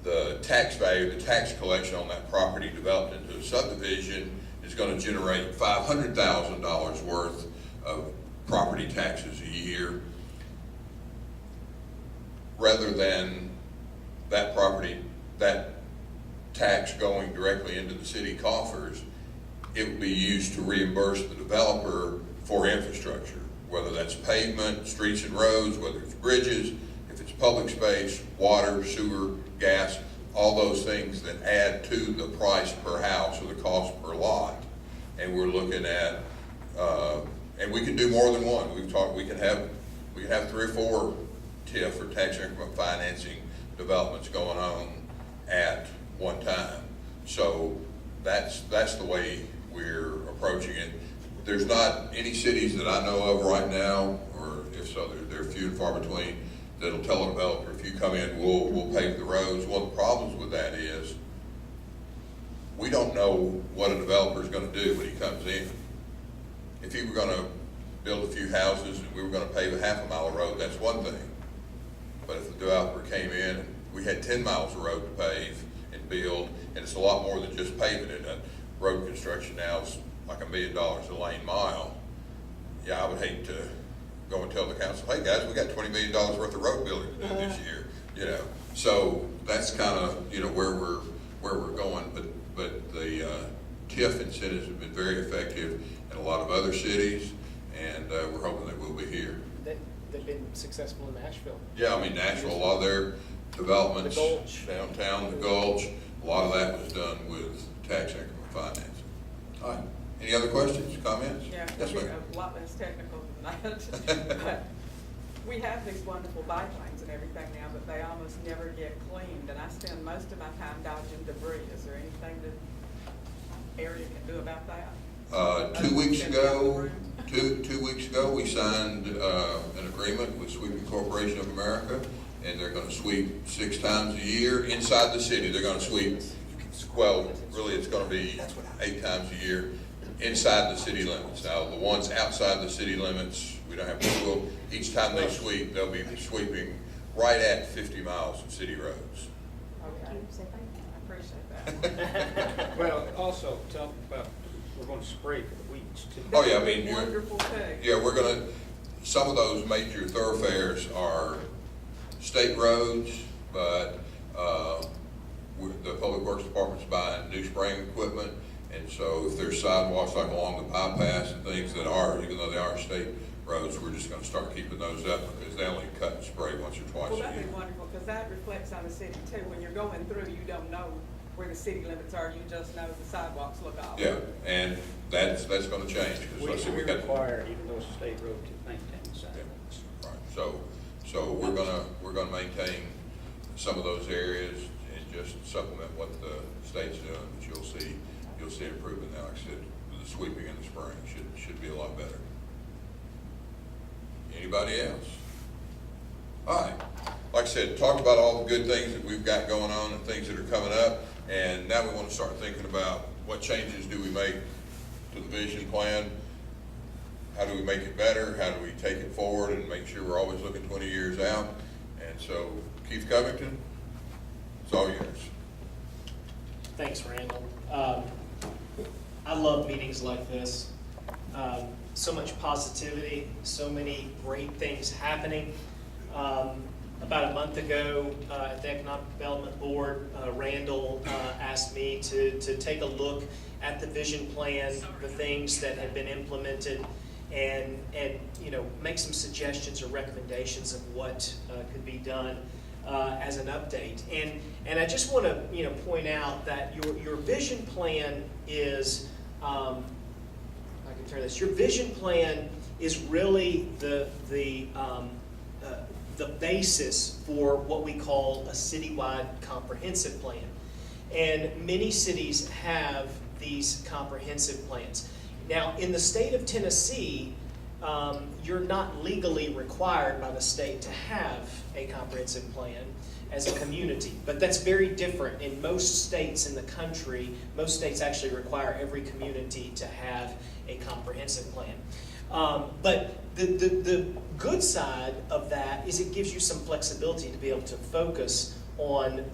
the tax value, the tax collection on that property developed into a subdivision is going to generate $500,000 worth of property taxes a year, rather than that property, that tax going directly into the city coffers. It would be used to reimburse the developer for infrastructure, whether that's pavement, streets and roads, whether it's bridges, if it's public space, water, sewer, gas, all those things that add to the price per house or the cost per lot. And we're looking at, and we can do more than one. We've talked, we can have 3 or 4 TIF or tax increment financing developments going on at one time. So that's the way we're approaching it. There's not any cities that I know of right now, or if so, they're few and far between, that'll tell a developer, if you come in, we'll pave the roads. One of the problems with that is we don't know what a developer's gonna do when he comes in. If he were gonna build a few houses and we were gonna pave a half a mile of road, that's one thing. But if the developer came in and we had 10 miles of road to pave and build, and it's a lot more than just paving it. Road construction now is like $1 million a lane mile. Yeah, I would hate to go and tell the council, hey guys, we got $20 million worth of road building to do this year, you know. So that's kind of, you know, where we're going. But the TIF incentives have been very effective in a lot of other cities, and we're hoping that we'll be here. They've been successful in Nashville. Yeah, I mean, Nashville, a lot of their developments, The Gulch. downtown, the Gulch, a lot of that was done with tax increment financing. All right, any other questions, comments? Yeah, Yes, we're ma'am. a lot less technical than that. But we have these wonderful bike lanes and everything now, but they almost never get cleaned, and I spend most of my time dodging debris. Is there anything that area can do about that? 2 weeks ago, two weeks ago, we signed an agreement with Sweeping Corporation of America, and they're going to sweep 6 times a year inside the city. They're going to sweep, well, really it's going to be 8 times a year inside the city limits. Now, the ones outside the city limits, we don't have to go. Each time they sweep, they'll be sweeping right at 50 miles of city roads. Okay, I appreciate that. Well, also, tell them about, we're gonna spray for the weeds too. Oh, yeah, I That would mean, be wonderful too. Yeah, we're gonna, some of those major thoroughfares are state roads, but, the Public Works Department's buying new spraying equipment, and so if there's sidewalks like along the bypass and things that are, even though they are state roads, we're just gonna start keeping those up, because they only cut and spray once or twice Well, a that'd year. be wonderful, because that reflects on the city too. When you're going through, you don't know where the city limits are, you just know the sidewalks look off. Yeah, and that's gonna change, because We I see we got. require, even though it's a state road, to maintain the sidewalks. Right, so we're gonna maintain some of those areas and just supplement what the state's doing, but you'll see improvement now. Like I said, the sweeping in the spring should be a lot better. Anybody else? All right, like I said, talked about all the good things that we've got going on and things that are coming up, and now we want to start thinking about what changes do we make to the vision plan. How do we make it better? How do we take it forward and make sure we're always looking 20 years out? And so, Keith Covington, it's all yours. Thanks, Randall. I love meetings like this. So much positivity, so many great things happening. About a month ago, at the Economic Development Board, Randall asked me to take a look at the vision plan, the things that have been implemented, and you know, make some suggestions or recommendations of what could be done as an update. And I just want to, you know, point out that your vision plan is, I can turn this. Your vision plan is really the basis for what we call a citywide comprehensive plan. And many cities have these comprehensive plans. Now, in the state of Tennessee, you're not legally required by the state to have a comprehensive plan as a community, but that's very different. In most states in the country, most states actually require every community to have a comprehensive plan. But the good side of that is it gives you some flexibility to be able to focus on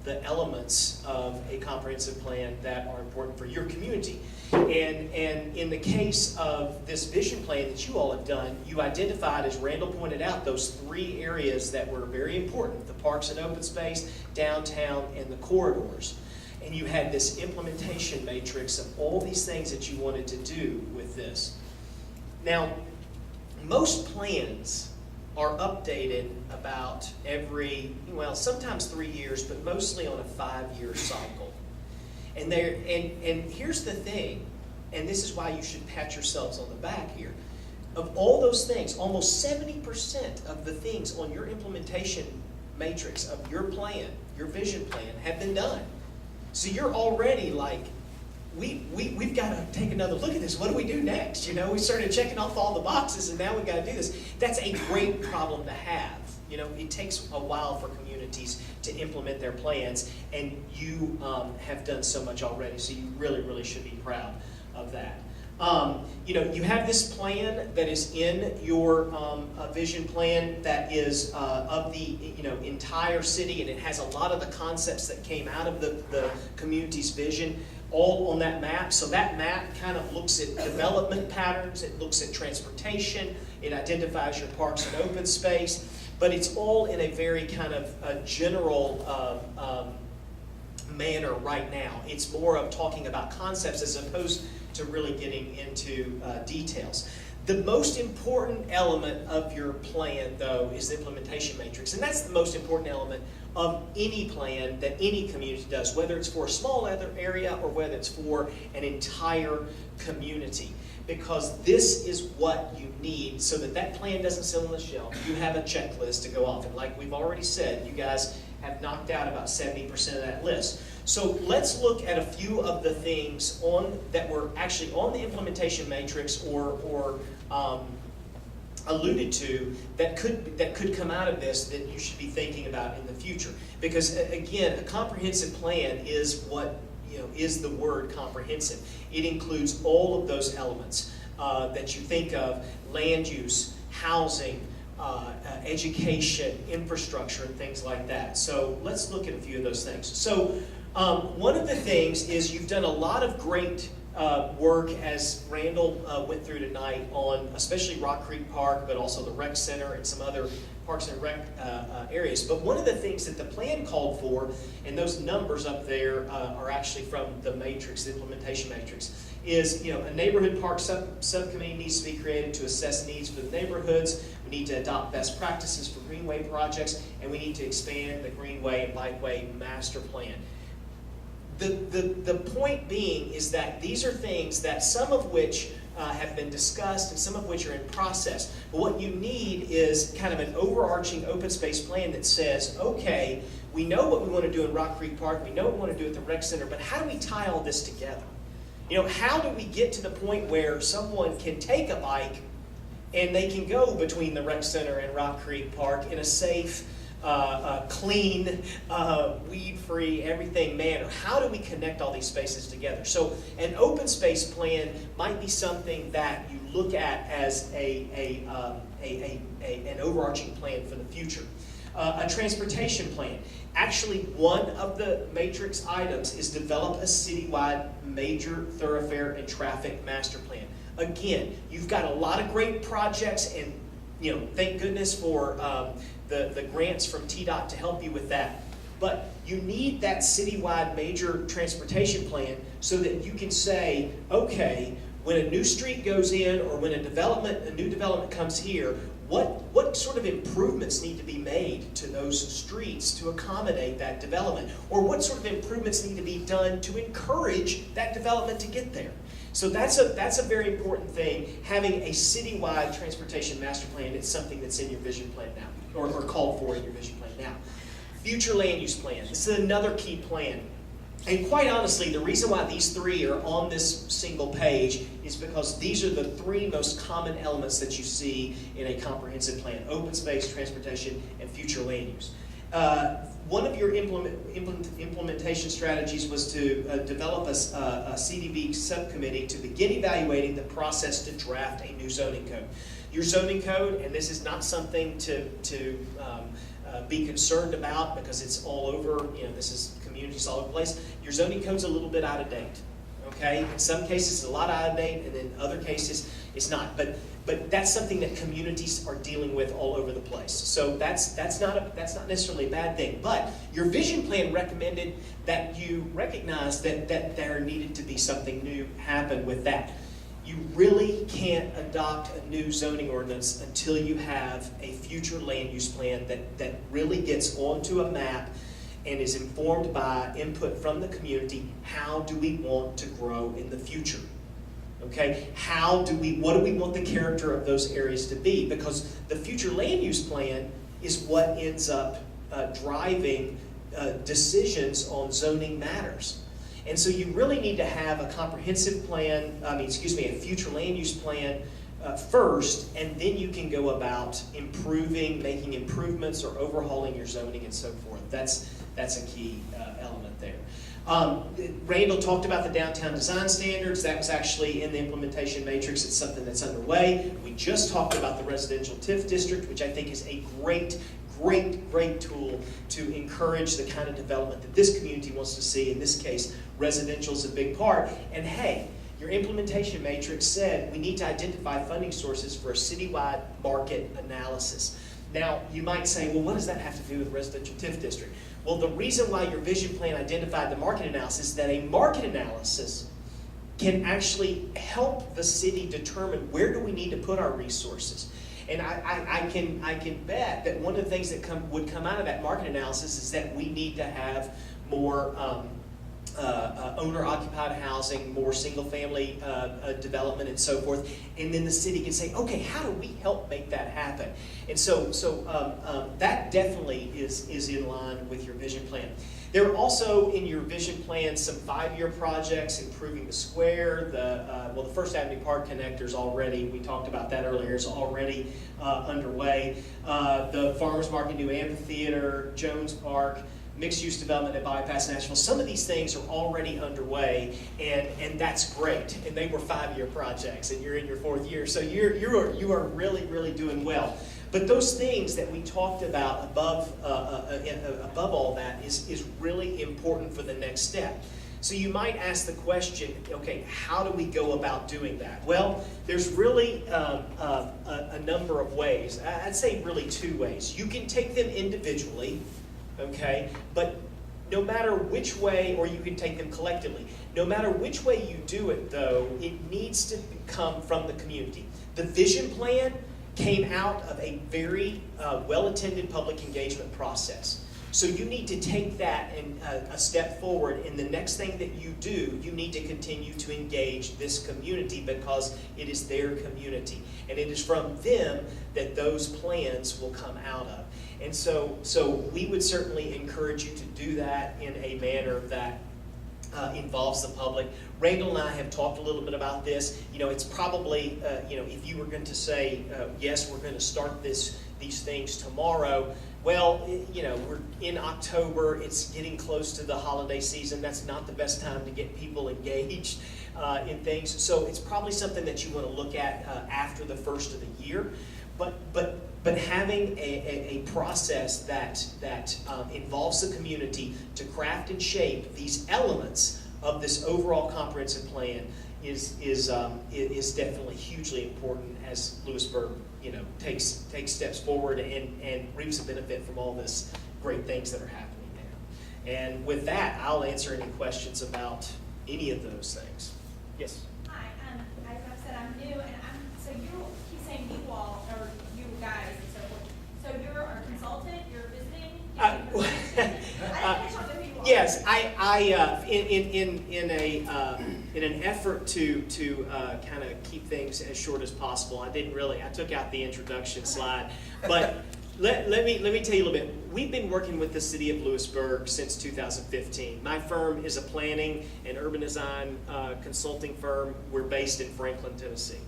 the elements of a comprehensive plan that are important for your community. And in the case of this vision plan that you all have done, you identified, as Randall pointed out, those 3 areas that were very important: the parks and open space, downtown, and the corridors. and you had this implementation matrix of all these things that you wanted to do with this. Now, most plans are updated about every, well, sometimes 3 years, but mostly on a 5-year cycle. And here's the thing, and this is why you should pat yourselves on the back here. Of all those things, almost 70% of the things on your implementation matrix of your plan, your vision plan, have been done. So you're already like, we've got to take another look at this. What do we do next? You know, we started checking off all the boxes, and now we've got to do this. That's a great problem to have. You know, it takes a while for communities to implement their plans, and you have done so much already, so you really, really should be proud of that. You know, you have this plan that is in your vision plan that is of the entire city, and it has a lot of the concepts that came out of the community's vision all on that map. So that map kind of looks at development patterns, it looks at transportation, it identifies your parks and open space, but it's all in a very kind of general manner right now. It's more of talking about concepts as opposed to really getting into details. The most important element of your plan, though, is the implementation matrix. And that's the most important element of any plan that any community does, whether it's for a small area or whether it's for an entire community. Because this is what you need so that that plan doesn't sit on the shelf. You have a checklist to go off. And like we've already said, you guys have knocked out about 70% of that list. So let's look at a few of the things that were actually on the implementation matrix or alluded to that could come out of this that you should be thinking about in the future. Because again, a comprehensive plan is what is the word comprehensive. It includes all of those elements that you think of: land use, housing, education, infrastructure, and things like that. So let's look at a few of those things. So one of the things is you've done a lot of great work, as Randall went through tonight, on especially Rock Creek Park, but also the rec center and some other parks and rec areas. But one of the things that the plan called for, and those numbers up there are actually from the matrix, the implementation matrix, is a neighborhood park subcommittee needs to be created to assess needs for the neighborhoods. We need to adopt best practices for greenway projects, and we need to expand the greenway and bikeway master plan. The point being is that these are things that some of which have been discussed and some of which are in process. But what you need is kind of an overarching open space plan that says, okay, we know what we want to do in Rock Creek Park, we know what we want to do at the rec center, but how do we tie all this together? How do we get to the point where someone can take a bike and they can go between the rec center and Rock Creek Park in a safe, clean, weed-free, everything manner? How do we connect all these spaces together? So an open space plan might be something that you look at as an overarching plan for the future. A transportation plan. Actually, one of the matrix items is develop a citywide major thoroughfare and traffic master plan. Again, you've got a lot of great projects, and thank goodness for the grants from TDOT to help you with that. But you need that citywide major transportation plan so that you can say, okay, when a new street goes in or when a new development comes here, what sort of improvements need to be made to those streets to accommodate that development? Or what sort of improvements need to be done to encourage that development to get there? So that's a very important thing. Having a citywide transportation master plan is something that's in your vision plan now, or called for in your vision plan now. Future land use plan. This is another key plan. And quite honestly, the reason why these three are on this single page is because these are the three most common elements that you see in a comprehensive plan: open space, transportation, and future land use. One of your implementation strategies was to develop a CDB subcommittee to begin evaluating the process to draft a new zoning code. Your zoning code, and this is not something to be concerned about because it's all over, this is communities all over the place. Your zoning code's a little bit out of date, okay? In some cases, it's a lot out of date, and in other cases, it's not. But that's something that communities are dealing with all over the place. So that's not necessarily a bad thing. But your vision plan recommended that you recognize that there needed to be something new happen with that. You really can't adopt a new zoning ordinance until you have a future land use plan that really gets onto a map and is informed by input from the community. How do we want to grow in the future? Okay, what do we want the character of those areas to be? Because the future land use plan is what ends up driving decisions on zoning matters. And so you really need to have a comprehensive plan, a future land use plan first, and then you can go about making improvements or overhauling your zoning and so forth. That's a key element there. Randall talked about the downtown design standards. That was actually in the implementation matrix. It's something that's underway. We just talked about the residential TIF district, which I think is a great tool to encourage the kind of development that this community wants to see. In this case, residential is a big part. And hey, your implementation matrix said we need to identify funding sources for a citywide market analysis. Now, you might say, well, what does that have to do with residential TIF district? Well, the reason why your vision plan identified the market analysis is that a market analysis can actually help the city determine where do we need to put our resources. And I can bet that one of the things that would come out of that market analysis is that we need to have more owner-occupied housing, more single-family development, and so forth. And then the city can say, okay, how do we help make that happen? And so that definitely is in line with your vision plan. There are also in your vision plan some 5-year projects, improving the square. The First Avenue Park connectors already, we talked about that earlier, is already underway. The Farmers Market new amphitheater, Jones Park, mixed-use development at Bypass Nashville. Some of these things are already underway, and that's great. And they were 5-year projects, and you're in your 4th year, so you are really doing well. But those things that we talked about above all that is really important for the next step. So you might ask the question, okay, how do we go about doing that? Well, there's really a number of ways. I'd say really 2 ways. You can take them individually, okay, but no matter which way, or you can take them collectively. No matter which way you do it, though, it needs to come from the community. The vision plan came out of a very well-attended public engagement process. So you need to take that and a step forward, and the next thing that you do, you need to continue to engage this community because it is their community. And it is from them that those plans will come out of. And so we would certainly encourage you to do that in a manner that involves the public. Randall and I have talked a little bit about this. It's probably, if you were going to say, yes, we're going to start these things tomorrow, well, we're in October, it's getting close to the holiday season. That's not the best time to get people engaged in things. So it's probably something that you want to look at after the first of the year. But having a process that involves the community to craft and shape these elements of this overall comprehensive plan is definitely hugely important as Lewisburg takes steps forward and reaps a benefit from all this great things that are happening there. And with that, I'll answer any questions about any of those things. Yes. Hi, as I said, I'm new, and so you keep saying you all, or you guys and so forth. So you're a consultant, you're visiting? I didn't catch on who you are. Yes, in an effort to kind of keep things as short as possible, I took out the introduction slide, but let me tell you a little bit. We've been working with the city of Lewisburg since 2015. My firm is a planning and urban design consulting firm. We're based in Franklin, Tennessee,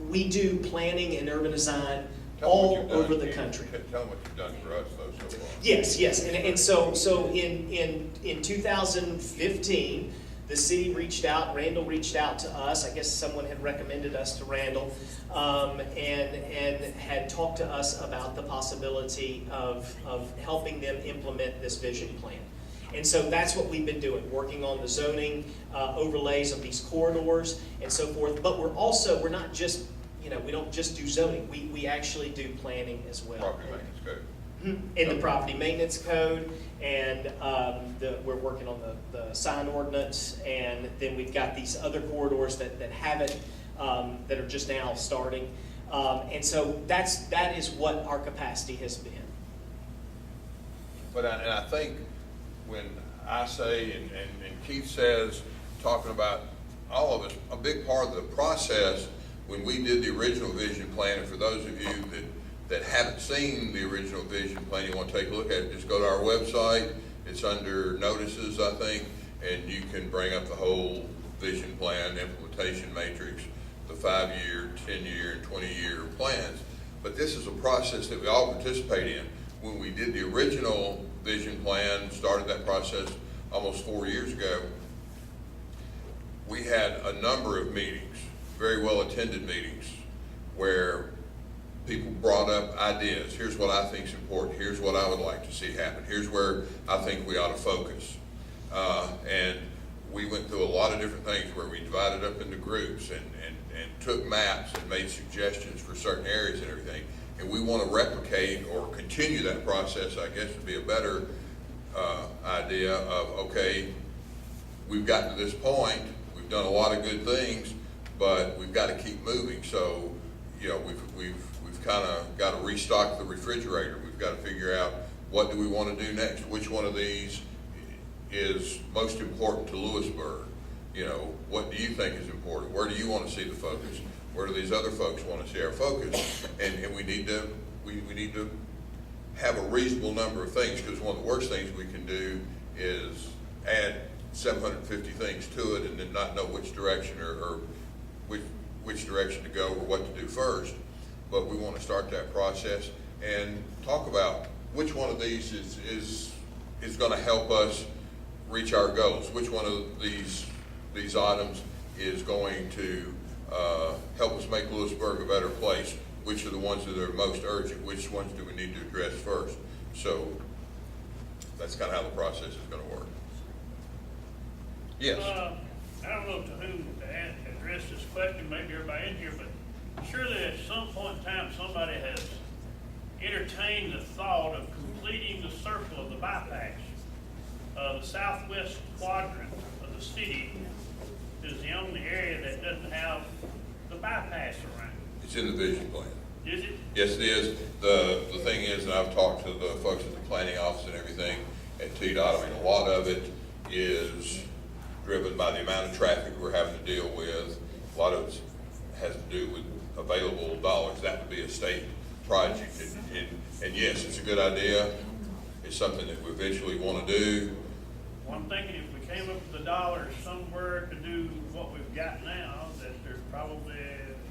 we do planning and urban design all over the country. Tell them what you've done for us, though, so far. Yes, and so in 2015, the city reached out, Randall reached out to us. I guess someone had recommended us to Randall, and had talked to us about the possibility of helping them implement this vision plan. And so that's what we've been doing, working on the zoning overlays of these corridors and so forth. But we're not just, we don't just do zoning. We actually do planning as well. Property maintenance code. In the property maintenance code, and we're working on the sign ordinance, and then we've got these other corridors that haven't, that are just now starting. And so that is what our capacity has been. But I think when I say, and Keith says, talking about all of us, a big part of the process when we did the original vision plan, and for those of you that haven't seen the original vision plan, you want to take a look at it, just go to our website. It's under notices, I think, and you can bring up the whole vision plan, implementation matrix, the 5-year, 10-year, and 20-year plans. But this is a process that we all participate in. When we did the original vision plan, started that process almost 4 years ago, we had a number of meetings, very well attended meetings, where people brought up ideas. Here's what I think is important. Here's what I would like to see happen. Here's where I think we ought to focus. And we went through a lot of different things where we divided up into groups and took maps and made suggestions for certain areas and everything. And we want to replicate or continue that process, I guess would be a better idea of, okay, we've gotten to this point, we've done a lot of good things, but we've got to keep moving. So, we've kind of got to restock the refrigerator. We've got to figure out what do we want to do next. Which one of these is most important to Lewisburg? What do you think is important? Where do you want to see the focus? Where do these other folks want to see our focus? And we need to have a reasonable number of things, because one of the worst things we can do is add 750 things to it and then not know which direction or which direction to go or what to do first. But we want to start that process and talk about which one of these is going to help us reach our goals. Which one of these items is going to help us make Lewisburg a better place? Which are the ones that are most urgent? Which ones do we need to address first? So that's kind of how the process is going to work. Yes. I don't know to whom to address this question, maybe everybody in here, but surely at some point in time, somebody has entertained the thought of completing the circle of the bypass. The southwest quadrant of the city is the only area that doesn't have the bypass around. It's in the vision plan. Is it? Yes, it is. The thing is, and I've talked to the folks at the planning office and everything at TDOT, a lot of it is driven by the amount of traffic we're having to deal with. A lot of it has to do with available dollars. That would be a state project. And yes, it's a good idea. It's something that we eventually want to do. Well, I'm thinking if we came up with the dollars somewhere to do what we've got now, that there's probably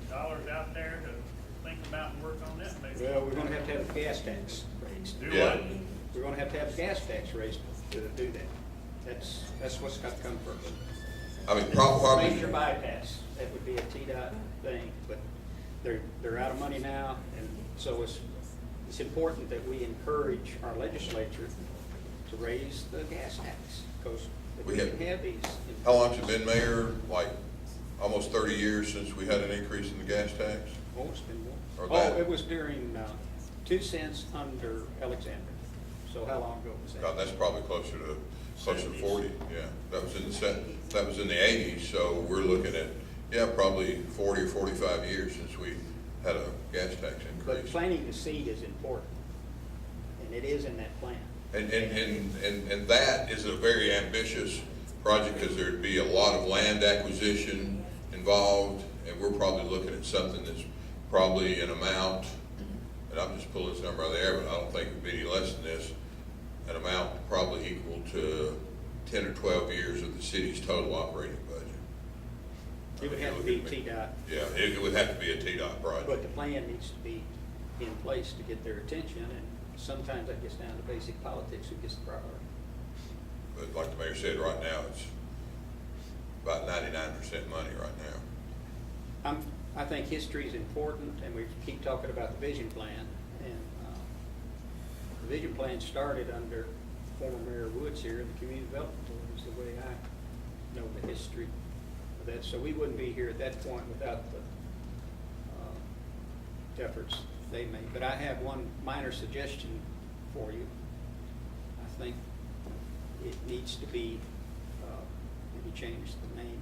dollars out there to think about and work on that maybe. Well, we're gonna have to have the gas tax raised. Do Yeah. what? We're gonna have to have the gas tax raised to do that. That's what's got to come first. I mean, probably. Major bypass, that would be a TDOT thing, but they're out of money now, and so it's important that we encourage our legislature to raise the gas tax, because if we can have these. How long's it been, Mayor? Like almost 30 years since we had an increase in the gas tax? Oh, it's been more. Or that. Oh, it was during 2 cents under Alexander. So how long ago was that? God, that's probably closer to 40. Yeah, that was in the 80s. So we're looking at probably 40 or 45 years since we had a gas tax But increase. planting the seed is important, and it is in that plan. And that is a very ambitious project, because there'd be a lot of land acquisition involved, and we're probably looking at something that's probably an amount, and I'm just pulling this number out of the air, but I don't think it'd be any less than this, an amount probably equal to 10 or 12 years of the city's total operating budget. It would have to be TDOT, Yeah, it would have to be a TDOT project. but the plan needs to be in place to get their attention, and sometimes that gets down to basic politics, who gets the priority. But like the mayor said, right now, it's about 99% money right now. I think history is important, and we keep talking about the vision plan, and the vision plan started under former Mayor Woods here, the Community Development Board is the way I know the history of that. So we wouldn't be here at that point without the efforts they made. But I have one minor suggestion for you. I think it needs to be, maybe change the name,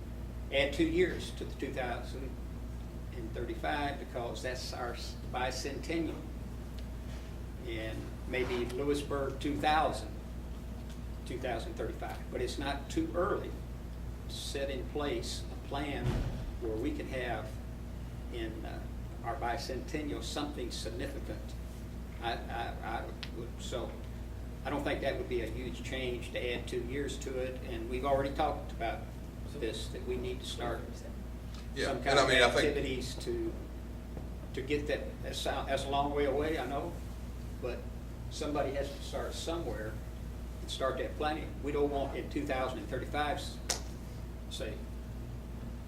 add 2 years to the 2035 because that's our bicentennial. And maybe Lewisburg 2035. But it's not too early to set in place a plan where we can have in our bicentennial something significant. So I don't think that would be a huge change to add 2 years to it. And we've already talked about this, that we need to start Yeah, some and kind I of mean, I think- activities to get that. That's a long way away, I know, but somebody has to start somewhere and start that planning. We don't want in 2035 say,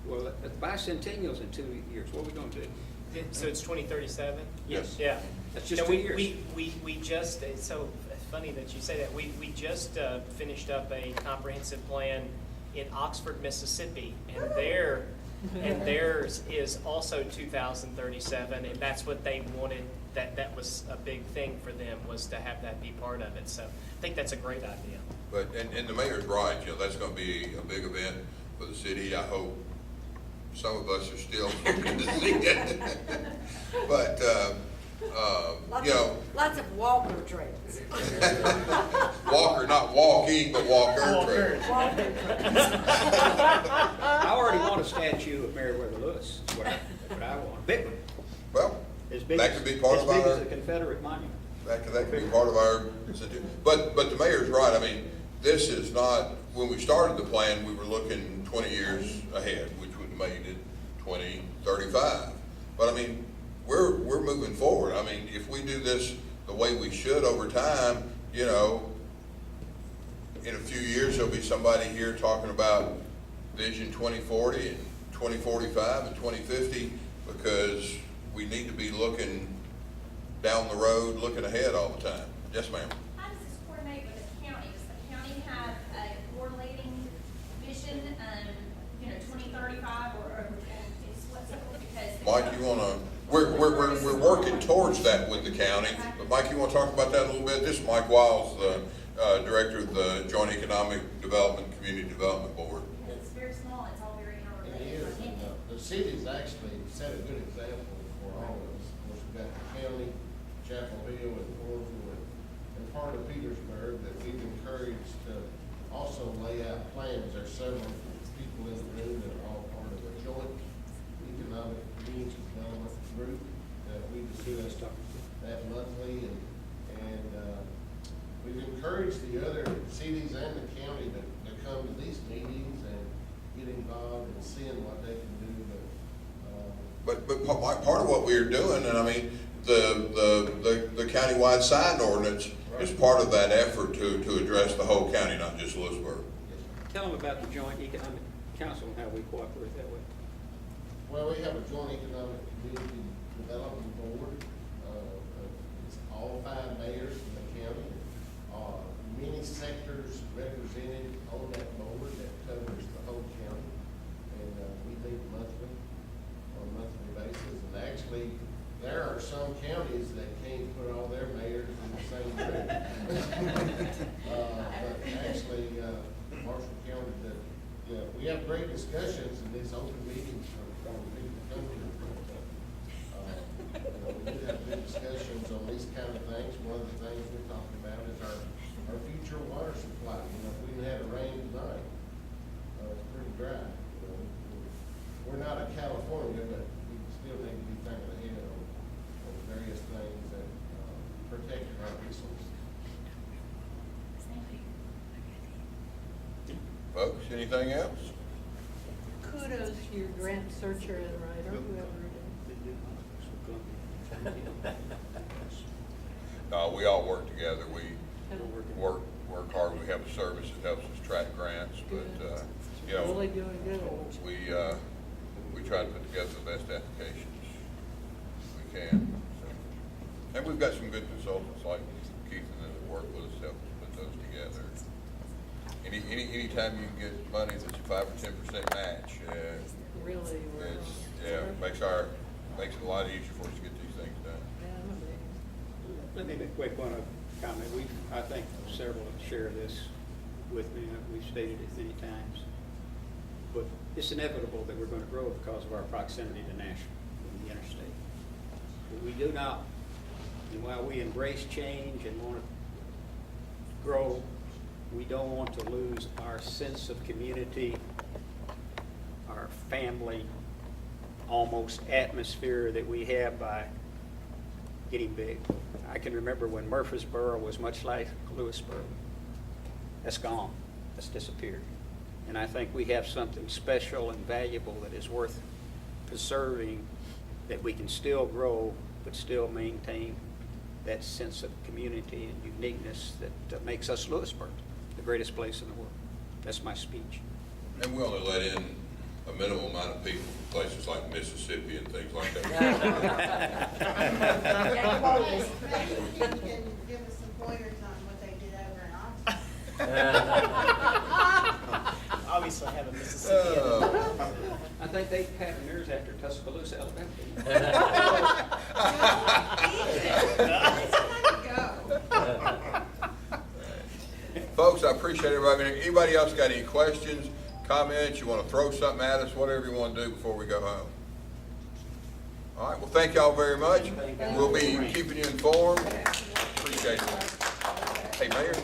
well, the bicentennial's in 2 years. What are we going to do? So it's 2037? Yes. Yeah. That's just No, 2 we- years. We just, it's so funny that you say that. We just finished up a comprehensive plan in Oxford, Mississippi, and theirs is also 2037, and that's what they wanted. That was a big thing for them, was to have that be part of it. So I think that's a great idea. But, and the mayor's right, you know, that's gonna be a big event for the city. I hope some of us are still going to see it. But, you know, Lots of Walker trails. Walker, not walking, but Walker trail. I already want a statue of Meriwether Lewis. Is what I want. Big one. Well, As big that as- could be part of As big our, as a Confederate monument. that could be part of our, but the mayor's right. I mean, this is not, when we started the plan, we were looking 20 years ahead, which would have made it 2035. But I mean, we're moving forward. I mean, if we do this the way we should over time, you know, in a few years, there'll be somebody here talking about Vision 2040 and 2045 and 2050, because we need to be looking down the road, looking ahead all the time. Yes, ma'am. How does this coordinate with the county? Does the county have a coordinating vision, 2035, or is what's up because? Mike, you wanna, we're working towards that with the county, but Mike, you wanna talk about that a little bit? This is Mike Wiles, the director of the Joint Economic Development, Community Development Board. It's very small, it's all very It interrelated. is, and the city's actually set a good example for all of us. Of course, we've got the county, Chapel Hill, and Orville, and part of Petersburg that we've encouraged to also lay out plans. There's several people in the room that are all part of the Joint Economic Community Development Group that we discuss that monthly, and we've encouraged the other cities and the county to come to these meetings and get involved and seeing what they can do. But part of what we're doing, and I mean, the countywide sign ordinance is part of that effort to address the whole county, not just Lewisburg. Tell them about the Joint Economic Council and how we cooperate that way. Well, we have a Joint Economic Community Development Board. It's all 5 mayors in the county. Many sectors represented on that board that covers the whole county. And we meet monthly, on a monthly basis. And actually, there are some counties that can't put all their mayors in the same group. But actually, Marshall County, we have great discussions in these open meetings from people coming. We do have good discussions on these kind of things. One of the things we're talking about is our future water supply. If we didn't have a rain tonight, it's pretty dry. We're not a California, but we still need to be thinking ahead on various things that protect our resources. Folks, anything else? Kudos to your grant searcher and writer, whoever it We all work together. We work hard. We have a service that helps us track grants, but, you is. know, Really doing good. we try to put together the best applications we can. So, and we've got some good consultants like Keith and them that work with us to help us put those together. together. Anytime you can get money that's a 5 or 10% match, Really, well. makes it a lot easier for us to get these things done. Let me make one comment. I think several have shared this with me, we've stated it many times. But it's inevitable that we're going to grow because of our proximity to Nashville and the interstate. But we do not, and while we embrace change and want to grow, we don't want to lose our sense of community, our family, almost atmosphere that we have by getting big. I can remember when Murfreesboro was much like Lewisburg. That's gone. That's disappeared. And I think we have something special and valuable that is worth preserving, that we can still grow but still maintain that sense of community and uniqueness that makes us Lewisburg the greatest place in the world. That's my speech. And we only let in a minimal amount of people from places like Mississippi and things like that. Maybe you can give us some pointers on what they did over in Oxford. Obviously have a Mississippian. I think they patterned theirs after Tuscaloosa, Alabama. Folks, I appreciate everybody. Anybody else got any questions, comments, you want to throw something at us, whatever you want to do before we go home? All right, well, thank y'all very much. We'll be keeping you informed. Appreciate it. Hey, Mayor.